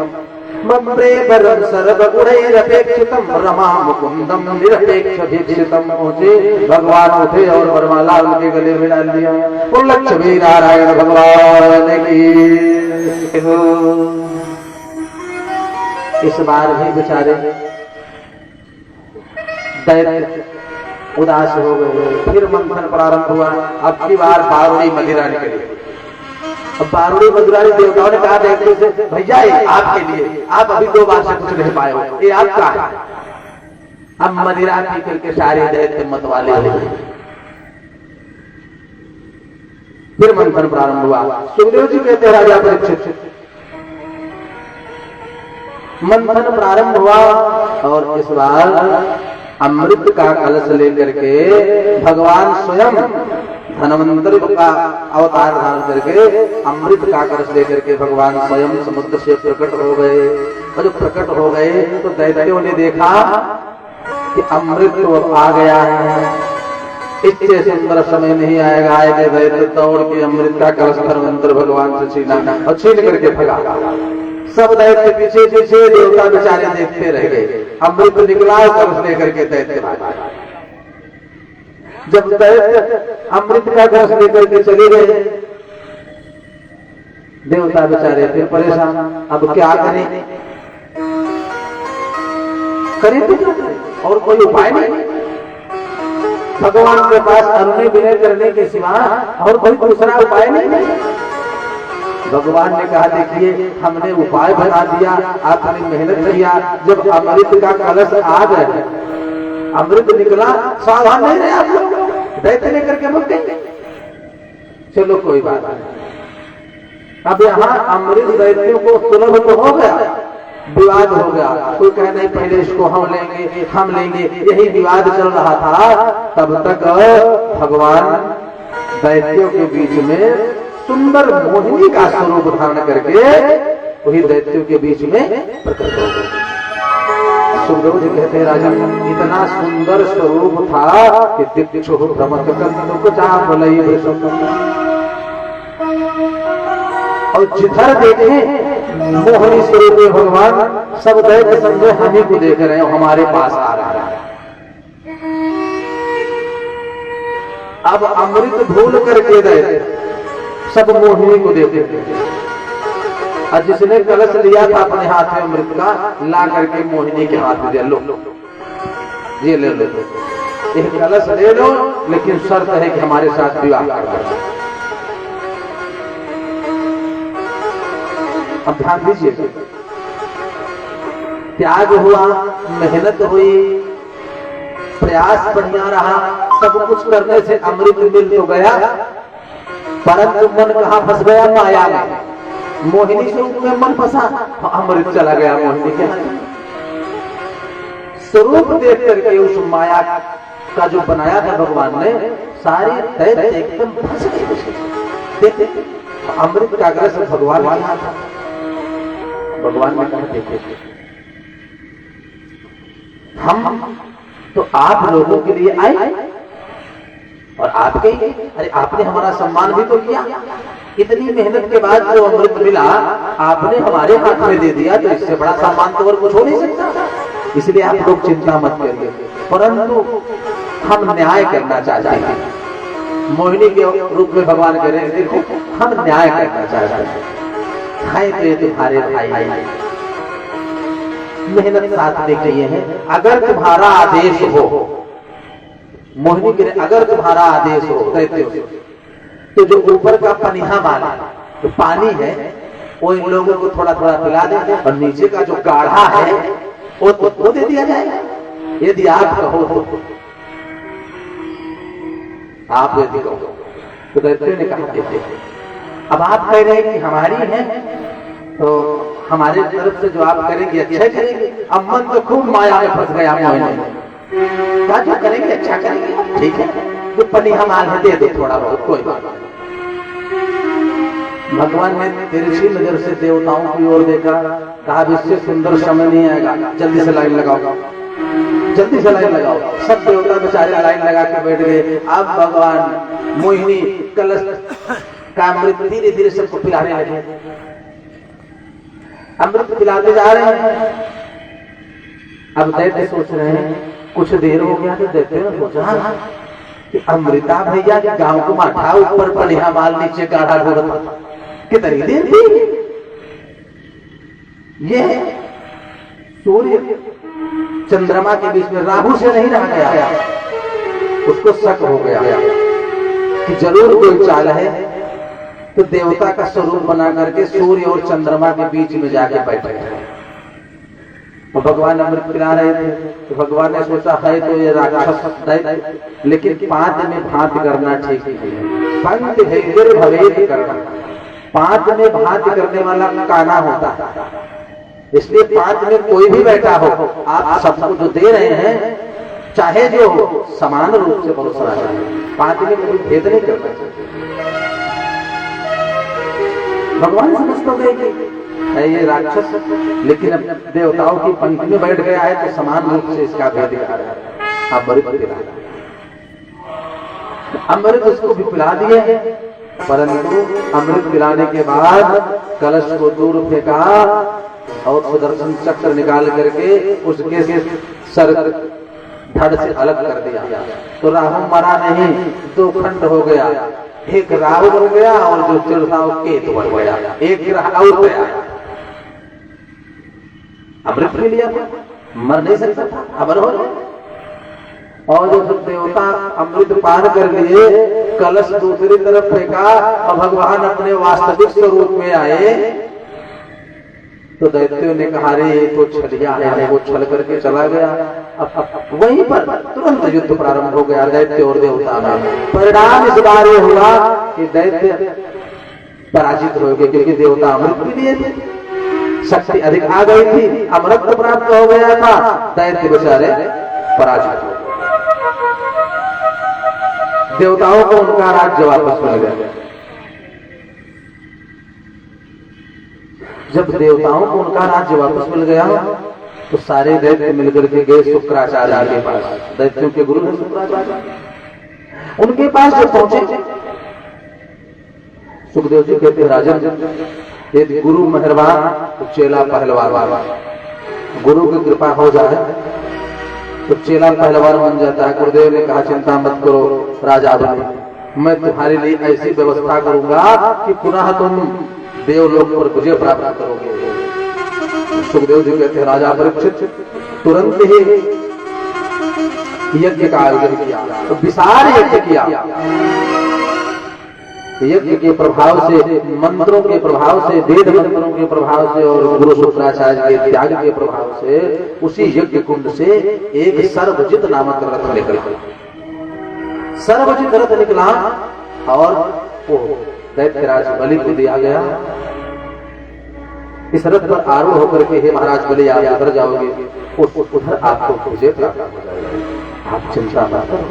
बप्रे बरम सर्वगुणैरपेक्षितम रमा मुकुंदम निरपेक्षभीक्षितम पहुंचे। भगवान उठे और वरमाला उनके गले में डाल दिया। और लक्ष्मी नारायण भगवान की हो। इस बार भी बेचारे दैत्य उदास हो गए। फिर मंथन प्रारंभ हुआ। अब की बार बारुणी मदिरा निकली। अब बारुणी मदिरा देवताओं ने कहा दैत्य से, भैया ये आपके लिए, आप अभी 2 बार से कुछ नहीं पाए हो, ये आपका है। अब मदिरा पी करके सारे दैत्य मत वाले हो गए। फिर मंथन प्रारंभ हुआ। सुखदेव जी कहते हैं राजा परीक्षित, मंथन प्रारंभ हुआ और इस बार अमृत का कलश लेकर के भगवान स्वयं धनवंतरि का अवतार धारण करके अमृत का कलश लेकर के भगवान स्वयं समुद्र से प्रकट हो गए। और जब प्रकट हो गए तो दैत्यों ने देखा कि अमृत तो आ गया है, इससे सुंदर समय नहीं आएगा। आएगा दैत्य दौड़ के अमृत का कलश धनवंतरि भगवान से छीना और छीन करके भगा। सब दैत्य पीछे पीछे, देवता बेचारे देखते रह गए। अमृत निकला कलश लेकर के दैत्य भागे। जब दैत्य अमृत का कलश लेकर के चले गए, देवता बेचारे फिर परेशान, अब क्या करें? करें तो क्या करें? और कोई उपाय नहीं। भगवान के पास अनुनय विनय करने के सिवा और कोई दूसरा उपाय नहीं। भगवान ने कहा, देखिए हमने उपाय बना दिया, आपने मेहनत किया, जब अमृत का कलश आ गया, अमृत निकला, सावधान नहीं रहे आप लोग, दैत्य लेकर के मुक्त गए। चलो कोई बात नहीं। अब यहाँ अमृत दैत्यों को सुलभ तो हो गया, विवाद हो गया। कोई कहे नहीं पहले इसको हम लेंगे, यही विवाद चल रहा था। तब तक भगवान दैत्यों के बीच में सुंदर मोहिनी का स्वरूप धारण करके वही दैत्यों के बीच में प्रकट हो गए। सुखदेव जी कहते हैं, राजा इतना सुंदर स्वरूप था कि दिक्षु भ्रमत और जिधर देखे मोहिनी स्वरूप में भगवान, सब दैत्य समझे हम ही को देख रहे हैं, हमारे पास आ रहा है। अब अमृत भूल करके दैत्य सब मोहिनी को देते थे। और जिसने कलश लिया था अपने हाथ में अमृत का, ला करके मोहिनी के हाथ में दिया, लो ये ले लो, ये कलश ले लो, लेकिन शर्त है कि हमारे साथ विवाह कर दो। अब ध्यान दीजिए, त्याग हुआ, मेहनत हुई, प्रयास बढ़िया रहा, सब कुछ करने से अमृत मिल तो गया, परंतु मन कहाँ फंस गया? माया में। मोहिनी स्वरूप में मन फंसा, अमृत चला गया मोहिनी के हाथ। स्वरूप देख करके उस माया का जो बनाया था भगवान ने, सारे दैत्य एकदम फंस गए। अमृत का कलश भगवान का था। भगवान ने कहा, देखे हम तो आप लोगों के लिए आए और आपके ही, अरे आपने हमारा सम्मान भी तो किया। इतनी मेहनत के बाद जो अमृत मिला आपने हमारे हाथ में दे दिया, तो इससे बड़ा सम्मान तो और कुछ हो नहीं सकता। इसलिए आप लोग चिंता मत करिए, परंतु हम न्याय करना चाहते हैं। मोहिनी के रूप में भगवान कह रहे हैं, देखो हम न्याय करना चाहते हैं। खाए तो ये तुम्हारे भाई, मेहनत साथ में किए हैं, अगर तुम्हारा आदेश हो, मोहिनी के अगर तुम्हारा आदेश हो दैत्यों, तो जो ऊपर का पनिहा माल तो पानी है वो इन लोगों को थोड़ा थोड़ा पिला दे, और नीचे का जो गाढ़ा है वो दे दिया जाएगा। यदि आप कहो तो, आप यदि कहो तो दैत्यों ने कहा देते। अब आप कह रहे हैं कि हमारी है, तो हमारे तरफ से जो आप करेंगे अच्छा करेंगे। अब मन तो खूब माया में फंस गया मोहिनी, क्या जो करेंगे अच्छा करेंगे, ठीक है, जो पनिहा माल है दे दो थोड़ा बहुत, कोई बात नहीं। भगवान ने तिरछी नजर से देवताओं की ओर देखा, कहा इससे सुंदर समय नहीं आएगा, जल्दी से लाइन लगाओ, जल्दी से लाइन लगाओ। सब देवता बेचारे लाइन लगा के बैठ गए। अब भगवान मोहिनी कलश का अमृत धीरे धीरे सबको पिलाने लगे। अमृत पिलाते जा रहे हैं। अब दैत्य सोच रहे हैं, कुछ देर हो गया तो दैत्य ने सोचा कि अमृता भैया के गांव को माठा, ऊपर पनिहा माल, नीचे गाढ़ा घोड़ा, कितनी देर थी ये? सूर्य चंद्रमा के बीच में राहु से नहीं रहा गया। उसको शक हो गया कि जरूर कोई चाल है, तो देवता का स्वरूप बना करके सूर्य और चंद्रमा के बीच में जाके बैठे हैं। तो भगवान अमृत पिला रहे थे, तो भगवान ने सोचा है तो ये राक्षस दैत्य, लेकिन पांच में भांति करना ठीक नहीं है। पंच भैर भवेद करना, पांच में भांति करने वाला काना होता है। इसलिए पांच में कोई भी बैठा हो, आप सबको जो दे रहे हैं चाहे जो समान रूप से परोसना चाहिए, पांच में कोई भेद नहीं करना चाहिए। भगवान समझ तो गए कि है ये राक्षस, लेकिन अब देवताओं की पंक्ति में बैठ गया है तो समान रूप से इसका भेद दिखा रहा है। अमृत पिला, अमृत उसको भी पिला दिए, परंतु अमृत पिलाने के बाद कलश को दूर फेंका और सुदर्शन चक्र निकाल करके उसके सर धड़ से अलग कर दिया। तो राहु मरा नहीं, दो खंड हो गया, एक राहु बन गया और जो चिड़ था वो केतु बन गया, एक ग्रह और गया। अमृत पी लिया, मर नहीं सकता था, अमर हो गया। और जो सब देवता अमृत पान कर लिए, कलश दूसरी तरफ फेंका और भगवान अपने वास्तविक स्वरूप में आए, तो दैत्यों ने कहा रे ये तो छलिया है, वो छल करके चला गया। अब वहीं पर तुरंत युद्ध प्रारंभ हो गया दैत्य और देवता में। परिणाम इस बार ये हुआ कि दैत्य पराजित हो गए, क्योंकि देवता अमृत पी लिए थे, शक्ति अधिक आ गई थी, अमृत प्राप्त हो गया था, दैत्य बेचारे पराजित हो गए। देवताओं को उनका राज्य वापस मिल गया। जब देवताओं को उनका राज्य वापस मिल गया तो सारे दैत्य मिलकर के गए शुक्राचार्य के पास। दैत्यों के गुरु हैं शुक्राचार्य, उनके पास जब पहुंचे, सुखदेव जी कहते हैं राजन यदि गुरु मेहरबान तो चेला पहलवान, गुरु की कृपा हो जाए तो चेला पहलवान बन जाता है। गुरुदेव ने कहा चिंता मत करो राजा बने, मैं तुम्हारे लिए ऐसी व्यवस्था करूंगा कि पुनः तुम देवलोक पर विजय प्राप्त करोगे। सुखदेव जी कहते हैं राजा परीक्षित तुरंत ही यज्ञ का आयोजन किया, तो विशाल यज्ञ किया। यज्ञ के प्रभाव से, मंत्रों के प्रभाव से, वेद मंत्रों के प्रभाव से और गुरु शुक्राचार्य के त्याग के प्रभाव से उसी यज्ञ कुंड से एक सर्वजित नामक रथ निकला। सर्वजित रथ निकला और वो दैत्यराज बलि को दिया गया। इस रथ पर आरूढ़ होकर के हे महाराज बलि आप उधर जाओगे, उधर आपको विजय प्राप्त हो जाएगा, आप चिंता मत करो,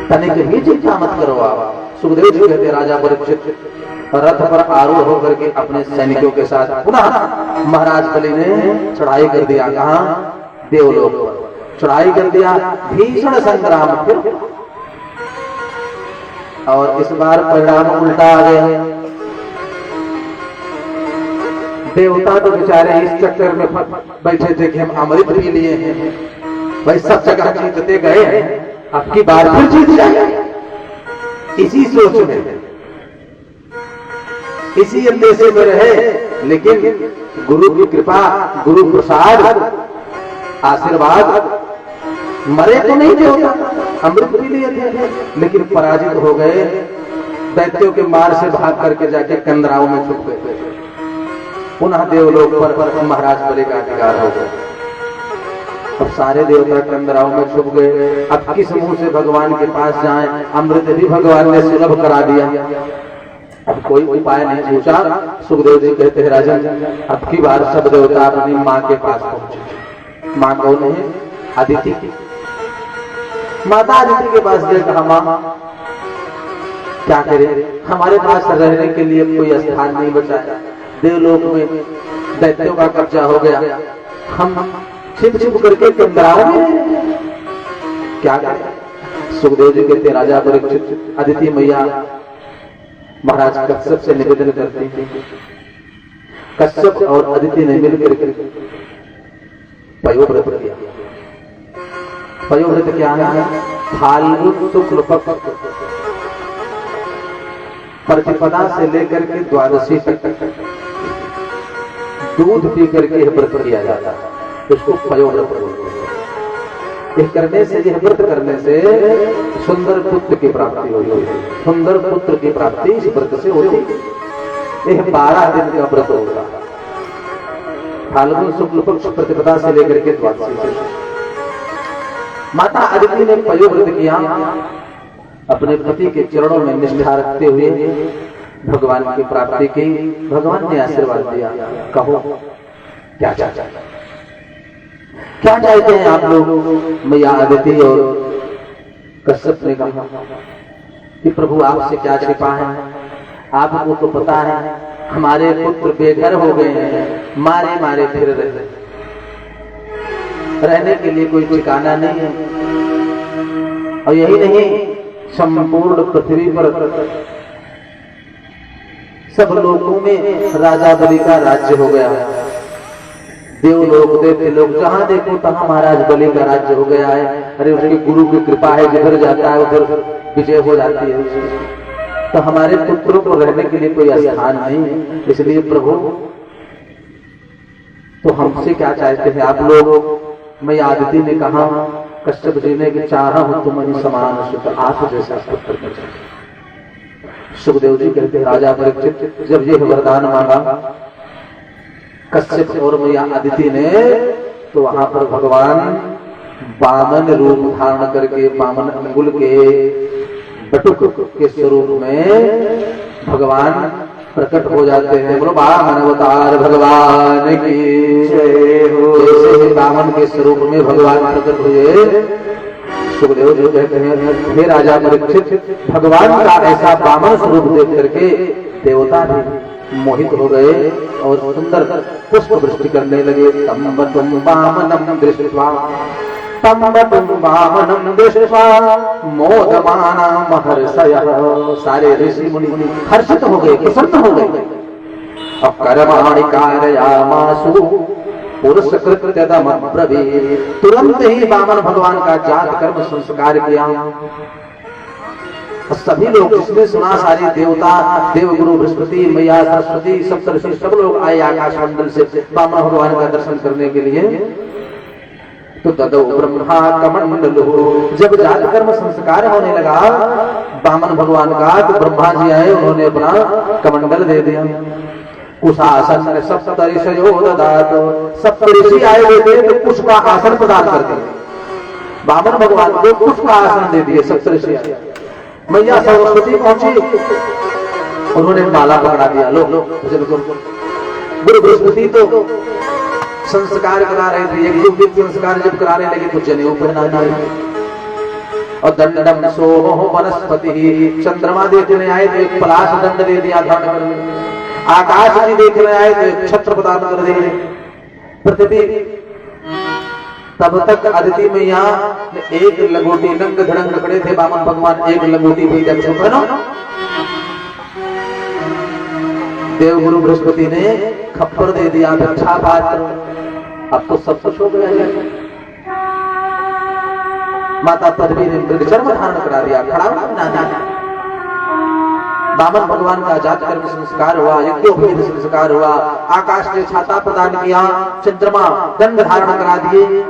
तनिक भी चिंता मत करो। आप सुखदेव जी कहते राजा परीक्षित रथ पर आरूढ़ होकर के अपने सैनिकों के साथ पुनः महाराज बलि ने चढ़ाई कर दिया। कहां? देवलोक पर चढ़ाई कर दिया। भीषण संग्राम फिर, और इस बार परिणाम उल्टा आ गया। देवता तो बेचारे इस चक्कर में बैठे थे कि हम अमृत पी लिए हैं, भाई सब जगह जीतते गए हैं, अब की बार फिर जीत जाएंगे, इसी सोच में, इसी अंदेशे में रहे। लेकिन गुरु की कृपा, गुरु प्रसाद, आशीर्वाद, मरे तो नहीं देवता, अमृत पी लिए थे, लेकिन पराजित हो गए। दैत्यों के मार से भाग करके जाके कंदराओं में छुप गए। पुनः देवलोक पर महाराज बलि का अधिकार हो गया। अब सारे देवता कंदराओं में छुप गए। अब किस मुंह से भगवान के पास जाएं? अमृत भी भगवान ने सुलभ करा दिया। अब कोई उपाय नहीं सोचा। सुखदेव जी कहते हैं राजन अब की बार सब देवता अपनी माँ के पास पहुंचे। माँ कौन है? अदिति। माता अदिति के पास गए, कहा माँ क्या करें, हमारे पास रहने के लिए कोई स्थान नहीं बचा है, देवलोक में दैत्यों का कब्जा हो गया, हम छिप छिप करके कंदराओं में क्या करें? सुखदेव जी कहते राजा परीक्षित अदिति मैया महाराज कश्यप से निवेदन करते हैं। कश्यप और अदिति ने मिलकर पयोव्रत किया। पयोव्रत क्या है? फाल्गुन शुक्ल पक्ष प्रतिपदा से लेकर के द्वादशी तक दूध पी करके यह व्रत किया जाता है, उसको पयोव्रत बोलते हैं। यह करने से, यह व्रत करने से सुंदर पुत्र की प्राप्ति होती है। सुंदर पुत्र की प्राप्ति इस व्रत से होती है। यह 12 दिन का व्रत होता है, फाल्गुन शुक्ल पक्ष प्रतिपदा से लेकर के द्वादशी से। माता अदिति ने पयोव्रत किया, अपने पति के चरणों में निष्ठा रखते हुए भगवान की प्राप्ति की। भगवान ने आशीर्वाद दिया, कहो क्या चाहते हैं, क्या चाहते हैं आप लोग। मैया अदिति और कश्यप ने कहा कि प्रभु आपसे क्या छिपा है, आपको तो पता है हमारे पुत्र बेघर हो गए हैं, मारे मारे फिर रहे, रहने के लिए कोई ठिकाना नहीं है। और यही नहीं, संपूर्ण पृथ्वी पर सब लोगों में राजा बलि का राज्य हो गया है। देवलोक देवलोक जहां देखो तहां महाराज बलि का राज्य हो गया है। अरे उसकी गुरु की कृपा है, जिधर जाता है उधर विजय हो जाती है। तो हमारे पुत्रों को रहने के लिए कोई स्थान नहीं है। इसलिए प्रभु तो हमसे क्या चाहते हैं आप लोग। मैं अदिति ने कहा कश्यप जी ने कि चाहा हूं तुम्हारी समान सुख, आप जैसा पुत्र को चाहिए। सुखदेव जी कहते हैं राजा परीक्षित जब ये वरदान मांगा कश्यप और मैया अदिति ने, तो वहां पर भगवान वामन रूप धारण करके, वामन अंगुल के बटुक के स्वरूप में भगवान प्रकट हो जाते हैं। बोलो वामन अवतार भगवान की जय हो। जैसे ही वामन के स्वरूप में भगवान प्रकट हुए, सुखदेव जी कहते हैं हे राजा परीक्षित, भगवान का ऐसा वामन स्वरूप देख करके देवता भी मोहित हो गए और सुंदर पुष्प वृष्टि करने लगे। तम तुम वामनम दृष्ट्वा, तम तुम वामनम दृष्ट्वा मोदमाना महर्षयः। सारे ऋषि मुनि हर्षित हो गए, प्रसन्न हो गए। अब कर्माणि कारयामासु पुरुषकृत्यदमब्रवीत्। तुरंत ही वामन भगवान का जात कर्म संस्कार किया। सभी लोग जिसने सुना, सारी देवता, देवगुरु बृहस्पति, मैया सरस्वती, सप्तऋषि सब लोग आए आकाश मंडल से वामन भगवान का दर्शन करने के लिए। तो तदो ब्रह्मा कमंडलो, जब जात कर्म संस्कार होने लगा वामन भगवान का, तो ब्रह्मा जी आए, उन्होंने अपना कमंडल दे दिया। कुशासन सप्तऋषयो ददात, सप्तऋषि आए हुए थे तो कुश का आसन प्रदान कर दिया। वामन भगवान को कुश का आसन दे दिए सप्तऋषि। मैया सरस्वती पहुंची, उन्होंने माला पकड़ा दिया। लो गुरु बृहस्पति तो संस्कार करा रहे थे, यज्ञ संस्कार जब कराने लगे तो जनेऊ पहनाना है। और दंडम सोहो वनस्पति, चंद्रमा देखने आए तो एक पलाश दंड दे दिया धारण करने। आकाश जी देखने आए तो एक छत्र प्रदान कर दिए। पृथ्वी, तब तक अदिति मैया एक लंगोटी, नंग धड़ंग खड़े थे वामन भगवान, एक लंगोटी भी दक्षिण पहनो। देवगुरु बृहस्पति ने खप्पर दे दिया, भिक्षा पात्र। अब तो सब कुछ हो गया। माता पृथ्वी ने मृगचर्म धारण करा दिया, खड़ा बना। वामन भगवान का जात कर्म संस्कार हुआ, यज्ञोपवीत संस्कार हुआ। आकाश ने छाता प्रदान किया, चंद्रमा दंड धारण करा दिए,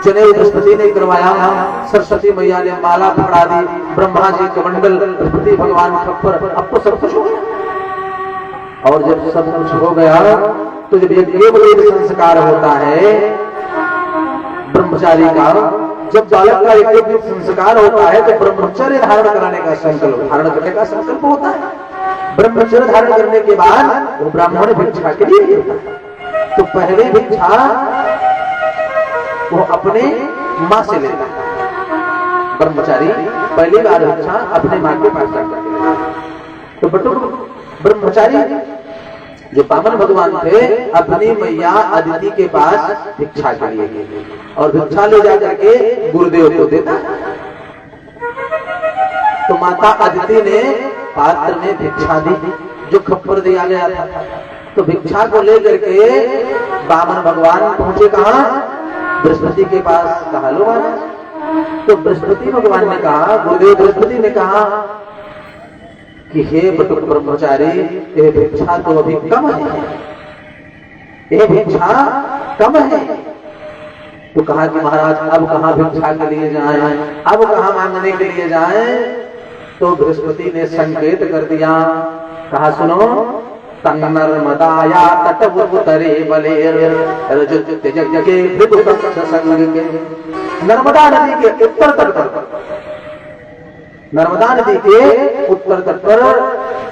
जनेऊ बृहस्पति ने करवाया, सरस्वती मैया ने माला पकड़ा दी, ब्रह्मा जी कमंडल, बृहस्पति भगवान खप्पर। अब तो सब कुछ हो गया। और जब सब कुछ हो गया तो जब यज्ञोपवीत संस्कार होता है ब्रह्मचारी का, जब बालक का यज्ञोपवीत संस्कार होता है तो ब्रह्मचर्य धारण कराने का संकल्प, धारण करने का संकल्प होता है। ब्रह्मचर्य धारण करने के बाद वो ब्राह्मण भिक्षा के लिए होता है। तो पहले भिक्षा वो अपने माँ से लेता है। ब्रह्मचारी पहली बार भिक्षा अपने माँ के पास जाकर। तो बटुक ब्रह्मचारी जो वामन भगवान थे अपनी मैया अदिति के पास भिक्षा के लिए गए और भिक्षा ले जाकर के गुरुदेव को देता। तो माता अदिति ने पात्र में भिक्षा दी जो खप्पर दिया गया था। तो भिक्षा को लेकर के वामन भगवान पहुंचे कहां? बृहस्पति के पास। कहा लो महाराज। तो बृहस्पति भगवान ने कहा, गुरुदेव बृहस्पति ने कहा कि हे बटुक ब्रह्मचारी, ये भिक्षा तो अभी कम है, ये भिक्षा कम है। तो कहा कि महाराज अब कहाँ भिक्षा के लिए जाएं, अब कहाँ मांगने के लिए जाएं? तो बृहस्पति ने संकेत कर दिया, कहा सुनो, तंग नर्मदाया तटवुतरे बलेर रजत्य भृगु संग के। नर्मदा नदी के उत्तर तट पर, नर्मदा नदी के उत्तर तट पर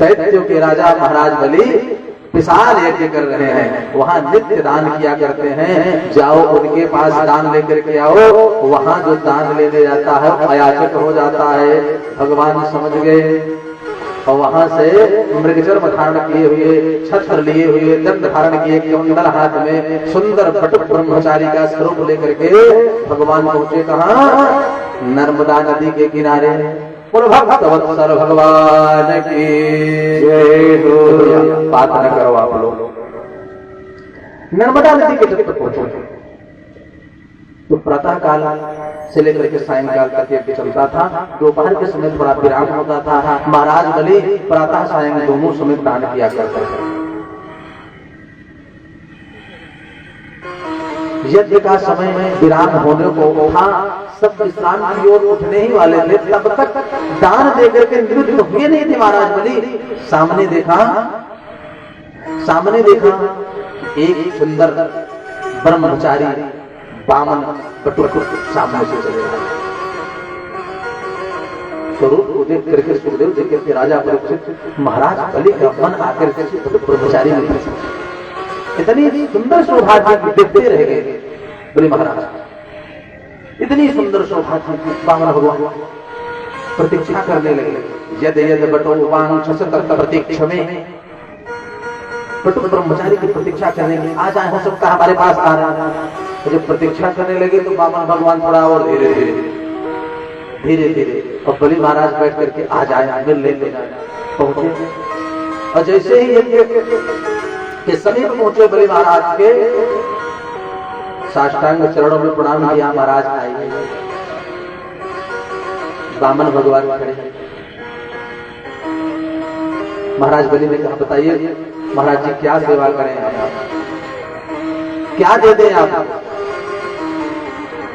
दैत्यों के राजा महाराज बलि विशाल यज्ञ कर रहे हैं। वहां नित्य दान किया करते हैं, जाओ उनके पास दान लेकर के आओ। वहां जो दान लेने जाता है अयाचक हो जाता है, भगवान समझ गए। और वहां से मृगचर्म धारण किए हुए, छत्र लिए हुए, दंड धारण किए, कमंडल हाथ में, सुंदर बटुक ब्रह्मचारी का स्वरूप लेकर के भगवान पहुंचे कहां? नर्मदा नदी के किनारे। भक्तवत्सल भगवान की जय हो। बात न करो आप लोग। नर्मदा नदी के तट पर पहुंचे तो प्रातः काल से लेकर के सायंकाल तक यज्ञ चलता था। दोपहर के समय थोड़ा विराम होता था। महाराज बलि प्रातः सायं दोनों समय दान किया करते थे। यज्ञ का समय में विराम होने को था, सब विश्राम की ओर उठने ही वाले थे, तब तक दान देकर के निवृत्त हुए नहीं थे महाराज बलि। सामने देखा एक सुंदर ब्रह्मचारी बामन बटुक सामने से चले आए। स्वरूप को देख करके सुखदेव जी कहते, राजा परीक्षित, महाराज बलि का मन आकर के ब्रह्मचारी में इतनी सुंदर शोभा थी, देखते रह गए बलि महाराज। इतनी सुंदर शोभा थी, बामन भगवान प्रतीक्षा करने लगे। यद यद बटो वांछस तत् प्रतीक्षा में, बटुक ब्रह्मचारी की प्रतीक्षा करने की, आ जाए, हो सकता है हमारे पास आ रहा है। जब प्रतीक्षा करने लगे तो बामन भगवान थोड़ा और धीरे धीरे और बलि महाराज बैठ करके आ जाए, मिल लेते पहुंचे। और जैसे ही यज्ञ के समीप पहुंचे बलि महाराज के साष्टांग चरणों में प्रणाम किया। महाराज आइए। बामन भगवान खड़े। महाराज बलि ने कहा, बताइए महाराज जी क्या सेवा करें आप, क्या दे दें आप?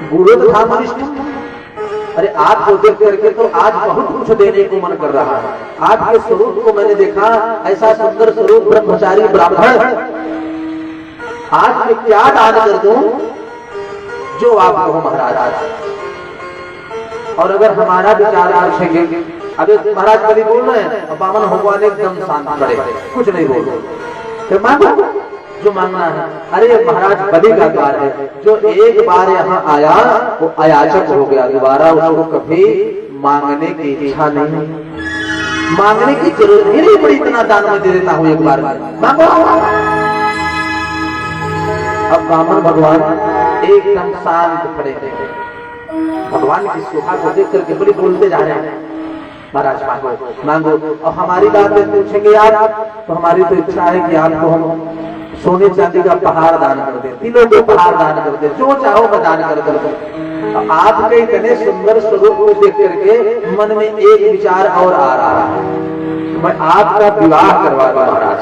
गुरु था वरिष्ठ, अरे आपको देख करके तो आज बहुत कुछ देने को मन कर रहा है। आपके स्वरूप को मैंने देखा, ऐसा सुंदर स्वरूप ब्रह्मचारी ब्राह्मण, आज मैं क्या दान कर दूं जो आप कहो महाराज। और अगर हमारा विचार पूछेंगे, अभी महाराज बलि बोल रहे हैं, बामन भगवान एकदम शांत पड़े, कुछ नहीं बोल रहे, मांगो जो मांगना है। अरे महाराज बलि का द्वार है, जो एक बार यहाँ आया वो अयाचक हो गया, दोबारा उसको कभी मांगने की इच्छा नहीं, मांगने की जरूरत ही नहीं पड़ी। इतना दान में दे देता हूँ एक बार मांगो। अब बामन भगवान एकदम शांत खड़े थे। भगवान की शोभा को देख करके बलि बोलते जा रहे हैं, महाराज मांगो मांगो। और हमारी बातें पूछेंगे आप, तो हमारी तो इच्छा है कि आपको हम सोने चांदी का पहाड़ दान कर दे, तीनों को पहाड़ दान कर दे, जो चाहो मैं दान कर दे। आपके इतने सुंदर स्वरूप को देख करके मन में एक विचार और आ रहा है, मैं आपका विवाह करवा दूं महाराज।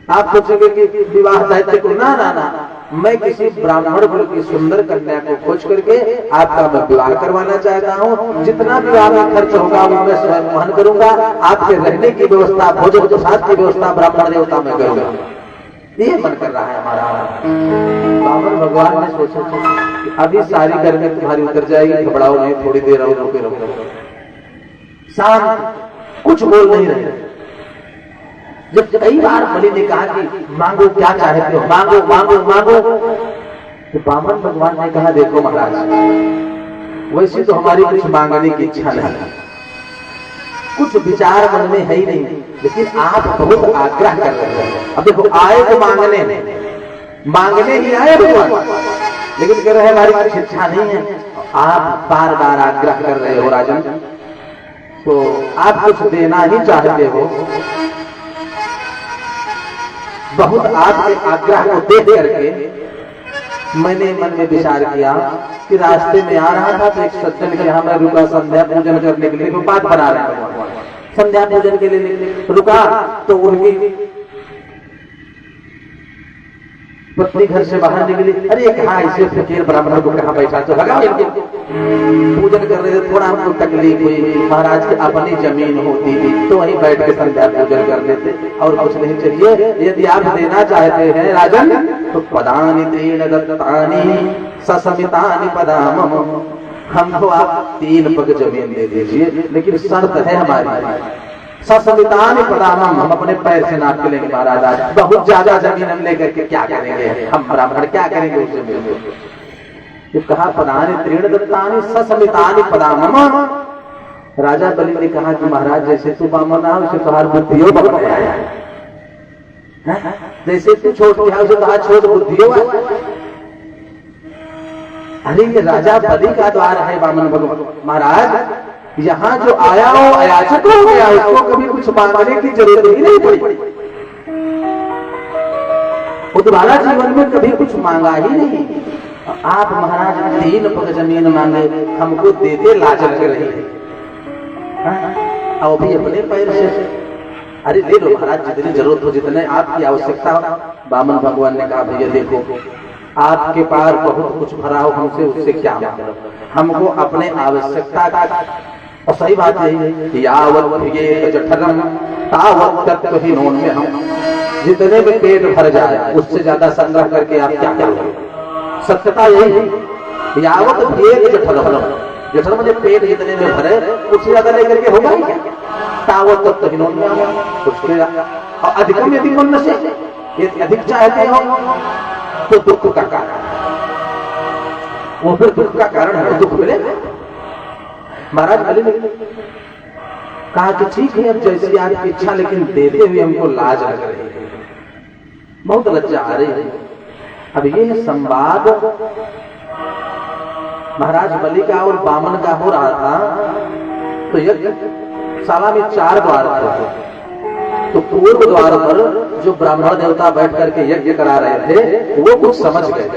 आप सोचेंगे कि विवाह साहित्य को, ना ना ना, मैं किसी ब्राह्मण कुल की सुंदर कन्या को खोज करके आपका मैं विवाह करवाना चाहता हूँ। जितना विवाह में खर्च होगा वो मैं स्वयं वहन करूंगा। आपके रहने की व्यवस्था, भोजन प्रसाद की व्यवस्था ब्राह्मण देवता में करूंगा। ये मन कर रहा है हमारा। बामन भगवान ने सोचा कि अभी सारी गर्मी तुम्हारी उतर जाएगी, घबराओ नहीं, थोड़ी देर और रुके रहो। शांत, कुछ बोल नहीं रहे। जब कई बार बलि ने कहा कि मांगो क्या चाहते हो, मांगो मांगो मांगो, तो बामन भगवान ने कहा, देखो महाराज, वैसे तो हमारी कुछ मांगने की इच्छा नहीं, कुछ विचार मन में है ही नहीं, लेकिन आप बहुत आग्रह कर रहे हैं। अब देखो, आए तो मांगने ही आए भगवान, लेकिन कह रहे हैं हमारी कुछ इच्छा नहीं है। आप बार बार आग्रह कर रहे हो राजन, तो आप कुछ देना ही चाहते हो। बहुत आपके आग्रह को देख करके मैंने मन में विचार किया कि रास्ते में आ रहा था तो एक सज्जन के यहाँ मैं रुका संध्या पूजन करने के लिए, वो बात बना रहे हैं, संध्या पूजन के लिए रुका तो उनकी पत्नी घर से बाहर निकली, अरे कहाँ ऐसे फकीर ब्राह्मण को कहाँ बैठा, तो भगाओ इनको। पूजन कर रहे थे, थोड़ा हमको तकलीफ हुई, महाराज की अपनी जमीन होती थी तो वहीं बैठ के संध्या पूजन कर लेते और कुछ नहीं चाहिए। यदि आप देना चाहते हैं राजन तो पदानि तीन दत्तानि ससमितानि पदामम, हमको आप 3 पग जमीन दे दीजिए, लेकिन शर्त है हमारी ससमितानि पदामम, हम अपने पैर से नाप के लेंगे महाराज, आज बहुत ज्यादा जमीन हम लेकर के क्या करेंगे, हम ब्राह्मण क्या करेंगे उस जमीन में। कहा पदानि त्रीण दत्तानि ससमितानि पदामम। राजा बलि ने कहा कि महाराज जैसे तू बामन है उसे तुम्हारी बुद्धियों बढ़ाया है, जैसे तू छोटी है उसे तुम्हारा छोट बुद्धियों। अरे ये राजा बलि का द्वार है बामन भगवान महाराज, यहाँ जो आया हो अयाचक हो गया, उसको कभी कुछ मांगने की जरूरत ही नहीं पड़ी, वो दोबारा जीवन में कभी कुछ मांगा ही नहीं। आप महाराज 3 पग जमीन मांगे, हमको देते लाज लग रही है, और भी अपने पैर से। अरे ले लो महाराज, जितनी जरूरत हो, जितने आपकी आवश्यकता हो। बामन भगवान ने कहा भैया देखो, आपके पास बहुत कुछ भरा हो, हमसे उससे क्या मतलब, हमको अपने आवश्यकता का, और सही बात है, यावत ये जठरम तावत तत्वहीनों में हम, जितने में पेट भर जाए उससे ज्यादा संग्रह करके आप क्या करोगे। सत्यता यही है, यावत ये जठरम, जठर मुझे पेट जितने में भरे उससे ज्यादा लेकर के होगा क्या, तावत तत्वहीनों में हम, उसके अधिकम यदि मन से यदि अधिक चाहते हो तो दुख का कारण, वो फिर दुख का कारण है, दुख मिलेगा। महाराज बलि ने कहा कि ठीक है अब जैसी आपकी इच्छा, लेकिन देते हुए हमको लाज लग रही है, बहुत लज्जा आ रही है। अब ये संवाद महाराज बलि का और बामन का हो रहा था। तो यज्ञशाला में 4 द्वार थे, तो पूर्व द्वार पर जो ब्राह्मण देवता बैठ करके यज्ञ करा रहे थे वो कुछ समझ गए,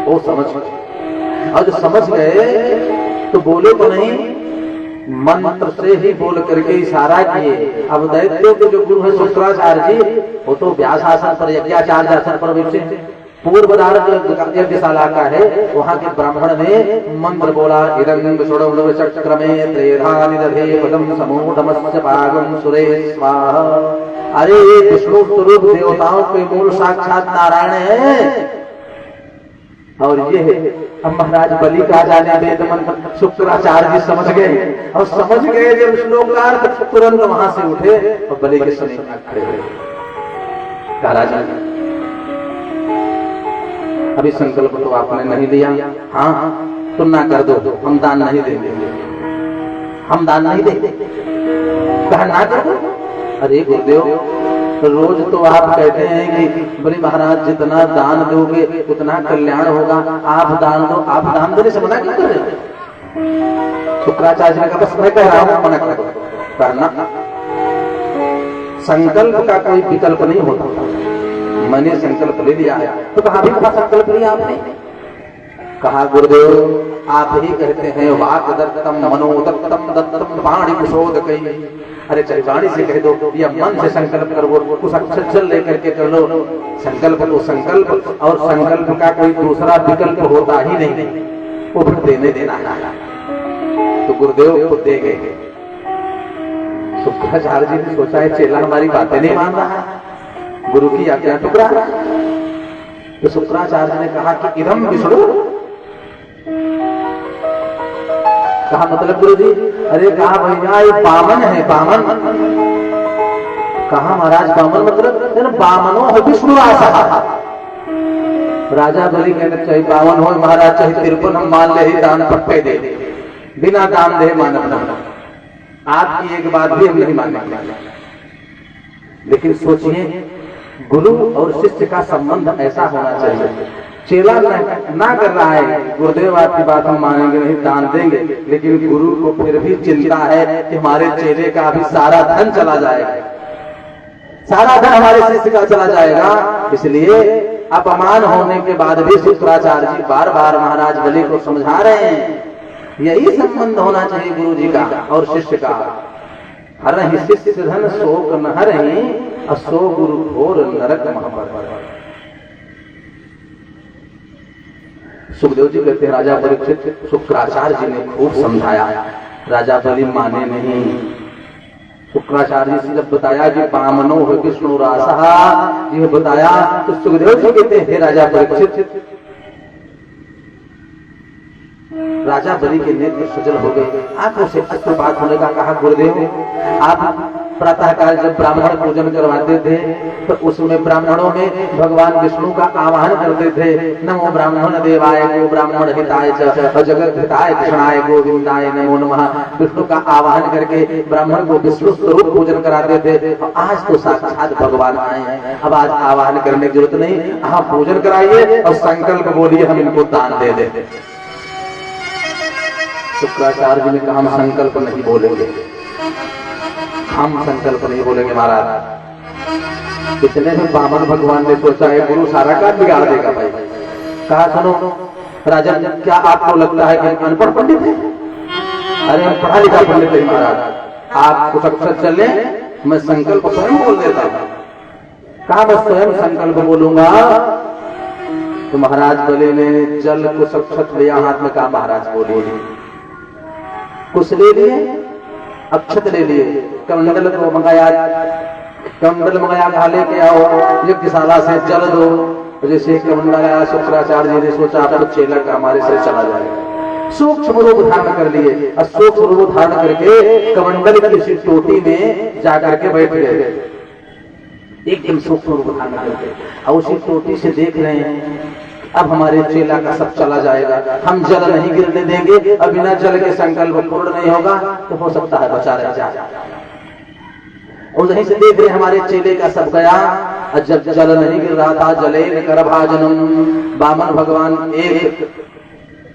वो समझ गए, और जो समझ गए तो बोले तो नहीं, मंत्र से ही बोल करके इशारा किए। अब दैत्यों के जो गुरु है शुक्राचार्य जी, वो तो व्यास आसन पर, यज्ञाचार्य आसन पर बैठे। पूर्व द्वार यज्ञशाला का है, वहां के ब्राह्मण ने मंत्र बोला, इदं विष्णु चक्रमे त्रेधा निदधे पदम समूढ़मस्य पागम सुरे स्वाहा। अरे ये विष्णु स्वरूप देवताओं के मूल साक्षात नारायण है, और ये अब महाराज बलि का जाने वेद मंत्र शुक्राचार्य जी समझ गए, और समझ गए जब श्लोकार तुरंत वहां से उठे और बलि के समीप खड़े हुए। राजा अभी संकल्प तो आपने नहीं लिया, हाँ तो ना कर दो, हम दान नहीं देंगे, हम दान नहीं देंगे, कहा ना कर दो। अरे गुरुदेव रोज तो आप कहते हैं कि बलि महाराज जितना दान दोगे उतना कल्याण होगा, आप दान दो, आप दान देने से मना क्यों कर रहे हो। शुक्राचार्य ने कहा बस मैं कह रहा हूं, मना करना, संकल्प का कोई विकल्प नहीं होता, मैंने संकल्प ले लिया है। तो कहा भी कहा संकल्प लिया आपने, कहा गुरुदेव आप ही कहते हैं वाक दत्तम मनोदत्तम दत्तम वाणी कुशोदकई। अरे चाहे वाणी से कह दो या मन से संकल्प कर, वो कुछ अक्षर लेकर के कर लो। संकल्प तो संकल्प, और संकल्प का कोई दूसरा विकल्प होता ही नहीं, वो फिर देने देना है। तो गुरुदेव खुद दे गए। शुक्राचार्य जी ने सोचा है चेला हमारी बातें नहीं मान रहा है, गुरु की आज्ञा टुकरा। तो शुक्राचार्य ने कहा कि इदम विष्णु, कहा मतलब गुरु जी, अरे कहा भैया ये बामन है, बामन। कहा महाराज बामन मतलब बामनो है विष्णु आशा। राजा बलि कहते चाहे बावन हो महाराज, चाहे 53 हम मान ले ही दान पट्टे दे, बिना दान दे मानव ना, आपकी एक बात भी हम नहीं मानेंगे। लेकिन सोचिए गुरु और शिष्य का संबंध ऐसा होना चाहिए। चेला ना कर रहा है, गुरुदेव आपकी बात हम मानेंगे नहीं, दान देंगे, लेकिन गुरु को फिर भी चिंता है कि हमारे चेले का अभी सारा धन चला जाएगा, सारा धन हमारे शिष्य का चला जाएगा। इसलिए अपमान होने के बाद भी शुक्राचार्य जी बार बार महाराज बलि को समझा रहे हैं, यही संबंध होना चाहिए गुरु जी का और शिष्य का। हरहि शिष्य धन शोक न हरहि, असो गुरु घोर नरक महापर। सुखदेव जी कहते हैं राजा परीक्षित, शुक्राचार्य जी ने खूब समझाया, राजा बलि माने नहीं। शुक्राचार्य जी से जब बताया कि बामनो हो विष्णु रासहा, ये बताया तो सुखदेव जी कहते हैं हे राजा परीक्षित, राजा बलि के नेत्र सजल हो गए, आंखों से अश्रुपात होने का कहा गुरुदेव आप प्रातः काल जब ब्राह्मण पूजन करवाते थे तो उसमें ब्राह्मणों में भगवान विष्णु का आवाहन करते थे, नमो ब्राह्मण देवाय गो ब्राह्मण हिताय च जगत हिताय कृष्णाय गोविंदाय नमो नमः। विष्णु का आवाहन करके ब्राह्मण को विष्णु स्वरूप पूजन कराते थे। आज तो साक्षात भगवान आए हैं, अब आज आवाहन करने की जरूरत नहीं, आप पूजन कराइए और संकल्प बोलिए हम इनको दान दे देते। शुक्राचार्य जी ने कहा हम संकल्प नहीं बोलेंगे, हम संकल्प नहीं बोलेंगे महाराज। इतने में बामन भगवान ने सोचा है गुरु सारा काम बिगाड़ देगा भाई। कहा सुनो राजन, क्या आपको लगता है कि हम अनपढ़ पंडित हैं? अरे हम पढ़ा लिखा पंडित हैं महाराज, आप कुछ अक्षर चले, मैं संकल्प स्वयं बोल देता हूं। कहा मैं स्वयं संकल्प बोलूंगा। तो महाराज बलि ने जल कुछ अक्षत लिया हाथ में, कहा महाराज बोलिए। कुछ ले लिए, अक्षत ले लिए, कमंडल को मंगाया, कमंडल मंगाया, कहा लेके आओ यज्ञशाला से जल दो। जैसे कमंडल आया शुक्राचार्य जी ने सोचा अब चेला का हमारे से चला जाएगा, सूक्ष्म रूप धारण कर लिए और सूक्ष्म रूप धारण करके कमंडल की किसी टोटी में जाकर के बैठ गए, एकदम सूक्ष्म रूप धारण करके। और उसी टोटी से देख रहे हैं अब हमारे चेला का सब चला जाएगा, हम जल नहीं गिरने देंगे, अब बिना जल के संकल्प पूर्ण नहीं होगा, तो हो सकता है बचा रह जाए। और वहीं से देख रहे हमारे चेले का सब गया। और जब जल नहीं गिर रहा था, जले करभाजनम, बामन भगवान एक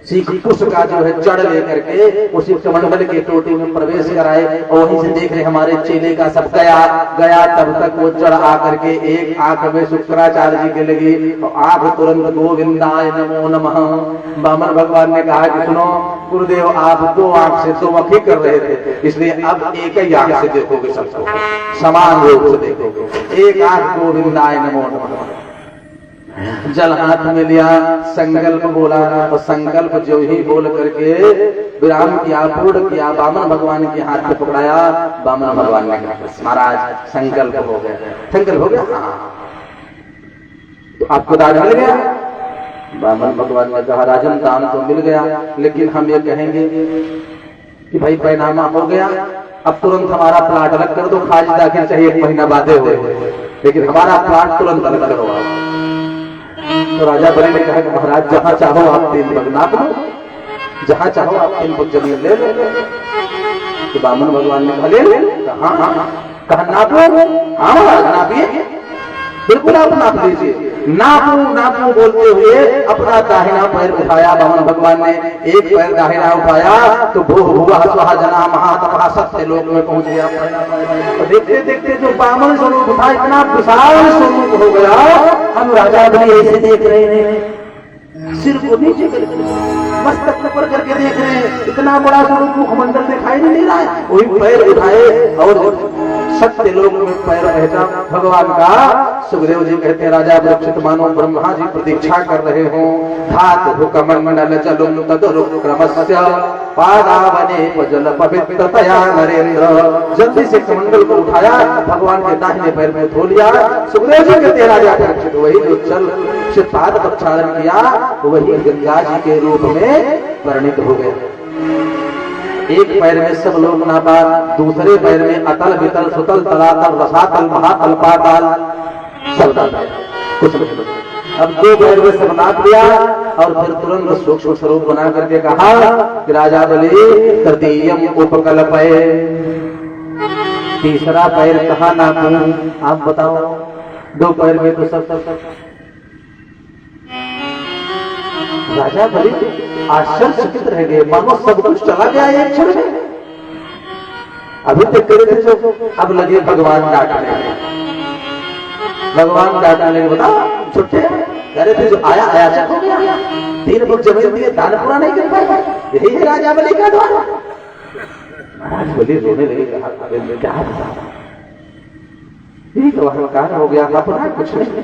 सीख कुश का जो है जड़ लेकर के उसी कमंडल के टोटी में प्रवेश कराए। और वहीं से देख रहे हमारे चेले का सब गया। तब तक वो जड़ आकर के एक आंख में शुक्राचार्य जी के लगी, और आंख तुरंत गोविंदाय नमो नमः। बामन भगवान ने कहा कि सुनो गुरुदेव, आप दो आंख से दो आंखें कर रहे थे, इसलिए अब एक ही आंख से देखोगे, सबको समान रूप से देखोगे। एक आंख गोविंदाय नमो नमः। जल हाथ में लिया, संकल्प बोला, और संकल्प जो ही बोल करके विराम किया, पूर्ण किया, बामन भगवान के हाथ में पकड़ाया। बामन भगवान ने कहा महाराज संकल्प हो गया। संकल्प हो गया, हाँ तो आपको दान मिल गया। बामन भगवान ने कहा राजन दान तो मिल गया, लेकिन हम ये कहेंगे कि भाई पैनामा हो गया, अब तुरंत हमारा प्लाट अलग कर दो, खाज दाखिल चाहिए 1 महीना बाधे हुए, लेकिन हमारा प्लाट तुरंत अलग करो। तो राजा बलि ने कहा कि महाराज जहां चाहो आप 3 पग नाप लो, जहां चाहो आप 3 पग जमीन ले लो। तो बामन भगवान ने कहा ले लो। हाँ हाँ, कहा नाप लो। हाँ महाराज नापिए, बिल्कुल आप नाप लीजिए। नापू बोलते हुए अपना दाहिना पैर उठाया बामन भगवान ने, एक पैर दाहिना उठाया तो भूः स्वः जना महातपः सत्य लोक में पहुंच गया। तो देखते देखते जो बामन स्वरूप था इतना विशाल स्वरूप हो गया। हम राजा बलि ऐसे देख रहे हैं, सिर को नीचे करके मस्तक ऊपर करके देख रहे हैं, इतना बड़ा स्वरूप मुखमंडल दिखाई नहीं दे रहा है। वही पैर उठाए और सत्य लोक में पैर पहचा भगवान का। सुखदेव जी कहते हैं राजा परीक्षित मानो ब्रह्मा जी प्रतीक्षा कर रहे हो। धातु कमंडल चलुम तदुक्रमस्य पादावने जल पवित्रतया नरेंद्र। जल्दी से कमंडल को उठाया, भगवान के दाहिने पैर में धो लिया। सुखदेव जी कहते हैं राजा परीक्षित वही जो जल से पाद प्रक्षालन किया वही गंगा जी के रूप में परिणित हो गए। एक पैर में सब लोग नापा, दूसरे पैर में अतल वितल सुतल तलातल रसातल महातल पाताल सब कुछ। अब 2 पैर में सब नाप लिया और फिर तुरंत सूक्ष्म स्वरूप बना करके कहा कि राजा बलि तृतीयम उपकल्पये, तीसरा पैर कहाँ नापूं आप बताओ। 2 पैर में तो सब राजा बलि आश्चर्यचकित रह गए, मानो सब कुछ चला गया एक क्षण में। अभी तक करे थे जो, अब लगे भगवान डांटने। भगवान डांटने बता छुट्टे करे थे जो आया अयाचक हो गया, 3 पग जमीन दिए दान पूरा नहीं कर पाए। यही है राजा बलि का द्वार। महाराज बलि रोने लगे, क्या यही तो अहंकार हो गया, अपना कुछ नहीं,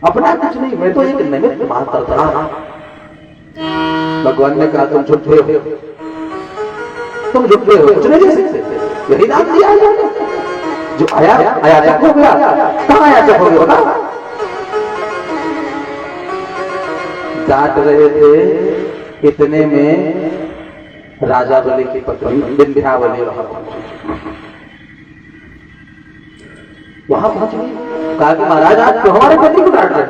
अपना कुछ नहीं, मैं तो एक निमित्त मात्र था। भगवान ने कहा तुम झूठे हो, तुम झूठे हो, कुछ नहीं दे सकते, यही दान दिया है। जो आया अयाचक हो गया, कहाँ अयाचक हो गया बता? डांट रहे थे, इतने में राजा बलि की पत्नी विंध्यावली वहां पहुंच गई। कहा कि महाराज आप क्यों हमारे पति को डांट रहे?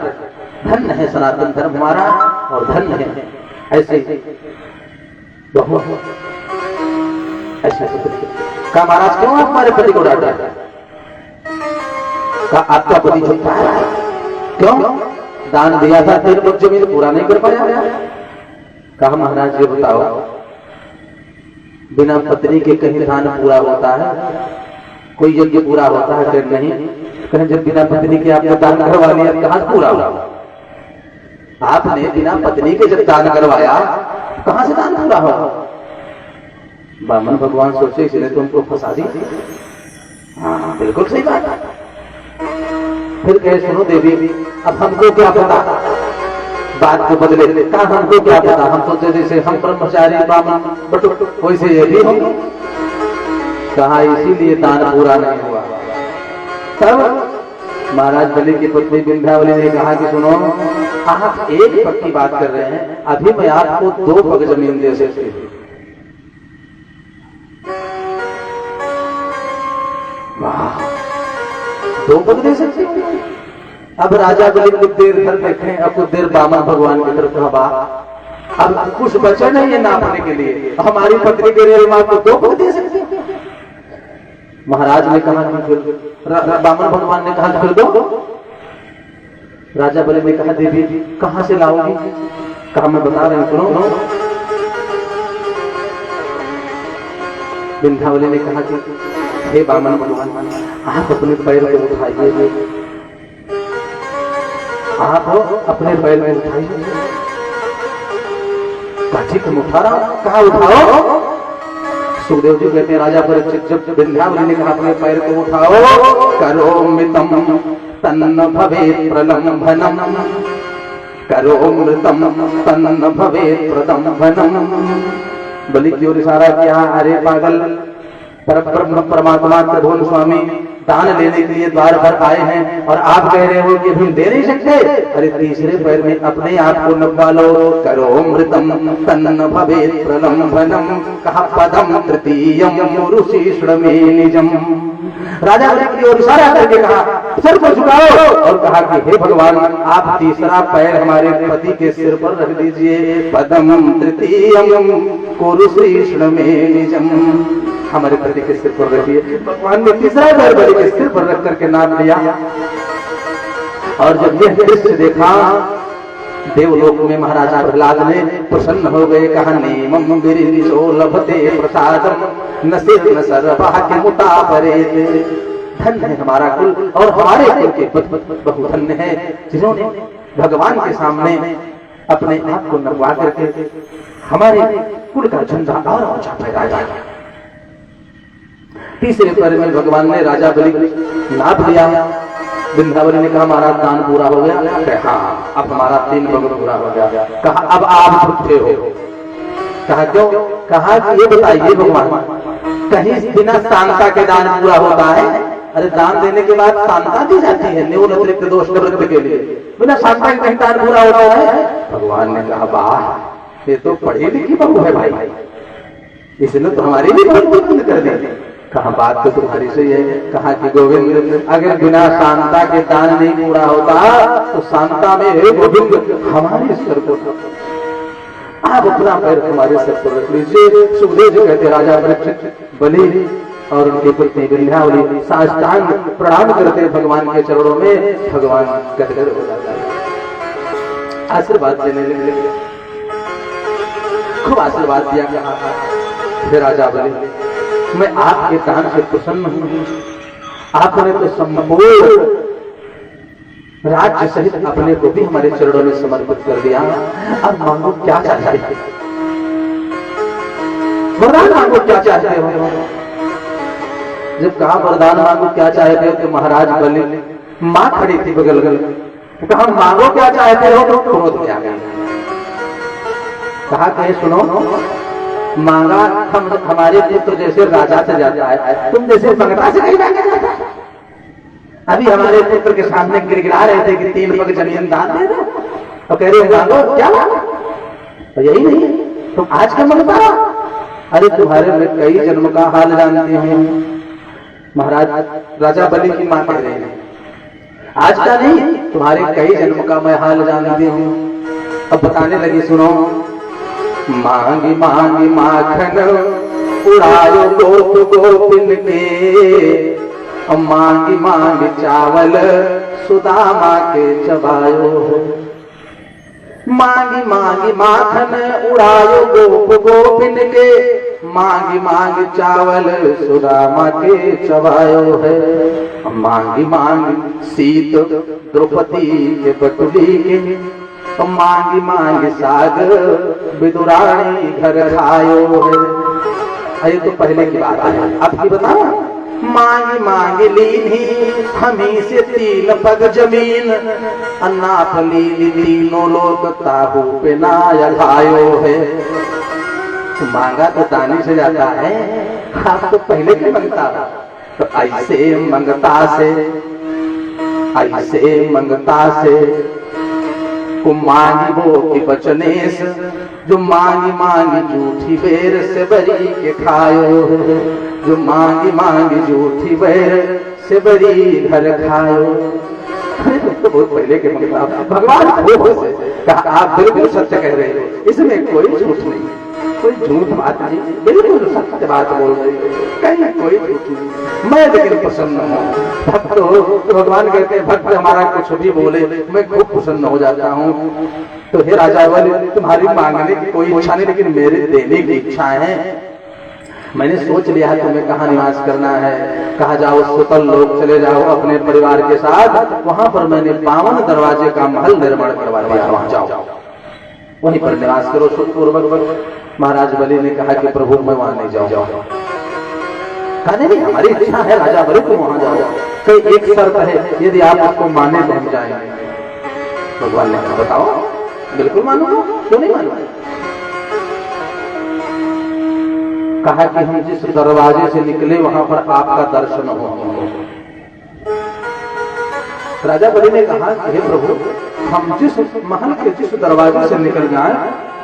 धन्य है सनातन धर्म हमारा और धन्य है ऐसे ऐसे। कहा महाराज क्यों आप हमारे पति को डांट रहे हैं? कहा आपका पति झूठा है। क्यों? दान दिया था 3 मुठ जमीन पूरा नहीं कर पाया। कहा महाराज ये बताओ, बिना पत्नी के कहीं दान पूरा होता है? कोई यज्ञ पूरा होता है? फिर नहीं। कहीं जब बिना पत्नी के आपने दान करवा लिया कहां पूरा हुआ? आपने बिना पत्नी के जब दान करवाया कहां से दान पूरा होगा? बामन भगवान सोचे इसलिए तुमको फंसा दी। हाँ बिल्कुल सही बात है। फिर कहे सुनो देवी, अब हमको क्या पता, बात को बदले। कहा हमको क्या पता, हम सोचे जैसे हम ब्रह्मचारी बामन बटुक वैसे ये भी होंगे। कहा इसीलिए दान पूरा नहीं हुआ। तब महाराज बलि की पत्नी विंध्यावली ने कहा कि सुनो, आप एक पग की बात कर रहे हैं, अभी मैं आपको 2 पग जमीन दे सकती हूँ। वाह, 2 पग दे सकती हूँ। अब राजा बलि कुछ देर घर देखें, अब कुछ देर बामन भगवान की तरफ कहा, अब कुछ बचा नहीं है नापने के लिए, हमारी पत्नी के लिए मां को 2 पग दे सकती हूँ। महाराज ने कहा कि फिर बामन भगवान ने कहा फिर दो। राजा बलि ने कहा देवी कहां से लाओगी? कहा मैं बता रहे हैं सुनो। विंध्यावली ने कहा कि हे बामन भगवान, आप अपने पैर को उठाइए, आप अपने पैर में उठाइए। ठीक है उठा रहा हूं। कहा उठाओ? सुखदेव जी कहते हैं राजा परीक्षित जब विंध्यावली ने कहा अपने पैर को उठाओ, करोमृतम तन्न भवेत् प्रलंभनम, करोमृतम तन्न भवेत् प्रलंभनम। बलि की ओर इशारा किया, अरे पागल, परमात्मा त्रिभुवन स्वामी दान लेने के लिए द्वार पर आए हैं और आप कह रहे हो कि हम दे नहीं सकते? अरे तीसरे पैर में अपने आप को नपवा लो। करोमृतम तन्न भवेत् प्रलंभनम, कहा पदम तृतीयम ऋषि मे निजम। राजा बलि की ओर इशारा करके कहा सिर को झुकाओ और कहा कि हे भगवान, आप तीसरा पैर हमारे पति के सिर पर रख दीजिए। पदम तृतीयम ऋषि मे निजम, हमारे पति के सिर पर रखिए। भगवान ने तीसरा पैर बलि के सिर पर रख करके नाप लिया। और जब यह दृश्य देखा, देवलोक में महाराजा प्रहलाद ने प्रसन्न हो गए। कहा नेमं गिरिशो लभते प्रसादम न सर्वः किमुता परेत। धन्य है हमारा कुल और हमारे कुल के बहु धन्य है जिन्होंने भगवान के सामने अपने आप को नपवा करके हमारे कुल का झंडा और ऊंचा फहराया। तीसरे पैर में भगवान ने राजा बलि नाप लिया। विंध्यावली ने कहा महाराज दान पूरा हो गया? कहा हाँ, अब हमारा 3 पग पूरा हो गया। कहा अब आप झूठे हो। कहा क्यों? कहा कि ये बताइए भगवान, कहीं बिना शांता के दान पूरा होता है? अरे दान देने के बाद शांता दी जाती है न्यून अतिरिक्त दोष निवृत्ति के लिए, बिना शांता के कहीं दान पूरा होता है? भगवान ने कहा वाह, ये तो पढ़ी लिखी बहू है भाई, इसने तो हमारी भी बहुत बंद कर दी। कहा बात तो तुम्हारी सही है। कहा कि गोविंद, अगर बिना शांता के दान नहीं पूरा होता तो शांता में हे गोविंद हमारे सिर को आप अपना पैर हमारे सिर पर रख लीजिए। सुखदेव जी कहते राजा परीक्षित बलि और उनकी पत्नी विंध्यावली साष्टांग प्रणाम करते भगवान के चरणों में। भगवान गदगद हो जाता है, आशीर्वाद देने लगे, खूब आशीर्वाद दिया। फिर राजा बलि मैं आपके दान से प्रसन्न हूं, आपने तो संपूर्ण राज्य सहित अपने को भी हमारे चरणों में समर्पित कर दिया। अब मांगो क्या चाहते हो? वरदान मांगो क्या चाहते हो? जब कहा वरदान मांगो क्या चाहते हो तो महाराज बलि मां खड़ी थी बगल बगल, कहा मांगो क्या चाहते हो? तो क्रोध में आ गया। कहा कि सुनो, मांगा हम हमारे पुत्र जैसे राजा से जाता है, तुम जैसे मंगता से नहीं मांगा जाता। अभी हमारे पुत्र के सामने गिड़गिड़ा रहे थे कि 3 पग जमीन दान दे दो, और कह रहे मांगो, क्या मांगो? तो यही नहीं, तुम आज का मंगता। अरे तुम्हारे में कई जन्म का हाल जानते हैं। महाराज राजा बलि की मां कह रहे हैं, आज का नहीं, तुम्हारे कई जन्म का मैं हाल जानती हूँ। अब बताने लगी, सुनो। मांगी मांगी माखन उड़ायो गोप गोपिन के, मांगी मांगी चावल सुदामा के चबायो। मांगी मांगी माखन उड़ायो गोप गोपिन के, मांगी मांगी चावल सुदामा के चबायो है। मांगी मांगी सीत द्रौपदी के बटुली के, मांगी मांगी साग विदुरानी घर खायो है। ये तो पहले की बात है, अब की बताओ। मांगी मांगी लीनी हमी से 3 पग जमीन, अन्नाथ लीनी तीनों लोग ताहू पे ना खायो है। तो मांगा तो दानी से जाता है, आप तो पहले भी मंगता था। तो ऐसे मंगता से को मांगी वो की बचनेस, जो मांगी मांगी झूठी बेर से बरी के खायो। जो मांगी मांगी झूठी बेर से बरी घर खायो। तो बहुत पहले के मंगता भगवान कहा, आप बिल्कुल सत्य कह रहे हो, इसमें कोई झूठ नहीं, कोई झूठ बात नहीं, बिल्कुल सत्य बात बोल रही है, कहीं कोई झूठ नहीं। मैं लेकिन प्रसन्न हूँ। भक्त हो तो भगवान कहते हैं, भक्त हमारा कुछ भी बोले मैं खूब प्रसन्न हो जाता हूँ। तो हे राजा बलि, तुम्हारी मांगने की कोई इच्छा नहीं, लेकिन मेरे देने की इच्छा है। मैंने सोच लिया है तुम्हें कहाँ निवास करना है। कहा जाओ सुतल लोग चले जाओ अपने परिवार के साथ, वहां पर मैंने 52 दरवाजे का महल निर्माण करवा दिया, वहां जाओ, वहीं पर निवास करो सुखपूर्वक। महाराज बलि ने कहा कि प्रभु मैं वहां नहीं जाऊंगा। कहने नहीं, हमारी इच्छा है राजा बलि तुम वहां जाओ, तो एक शर्त है, यदि आप उसको माने तो हम जाएंगे। भगवान ने कहा बताओ, बिल्कुल मानूंगा, क्यों नहीं मानूंगा। कहा कि हम जिस दरवाजे से निकले वहां पर आपका दर्शन हो। राजा बलि ने कहा कि हे प्रभु, हम जिस महल के जिस दरवाजे से निकल जाएं,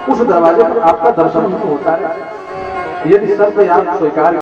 उस दरवाजे पर आपका दर्शन हमको होता है। यदि शर्त आप स्वीकार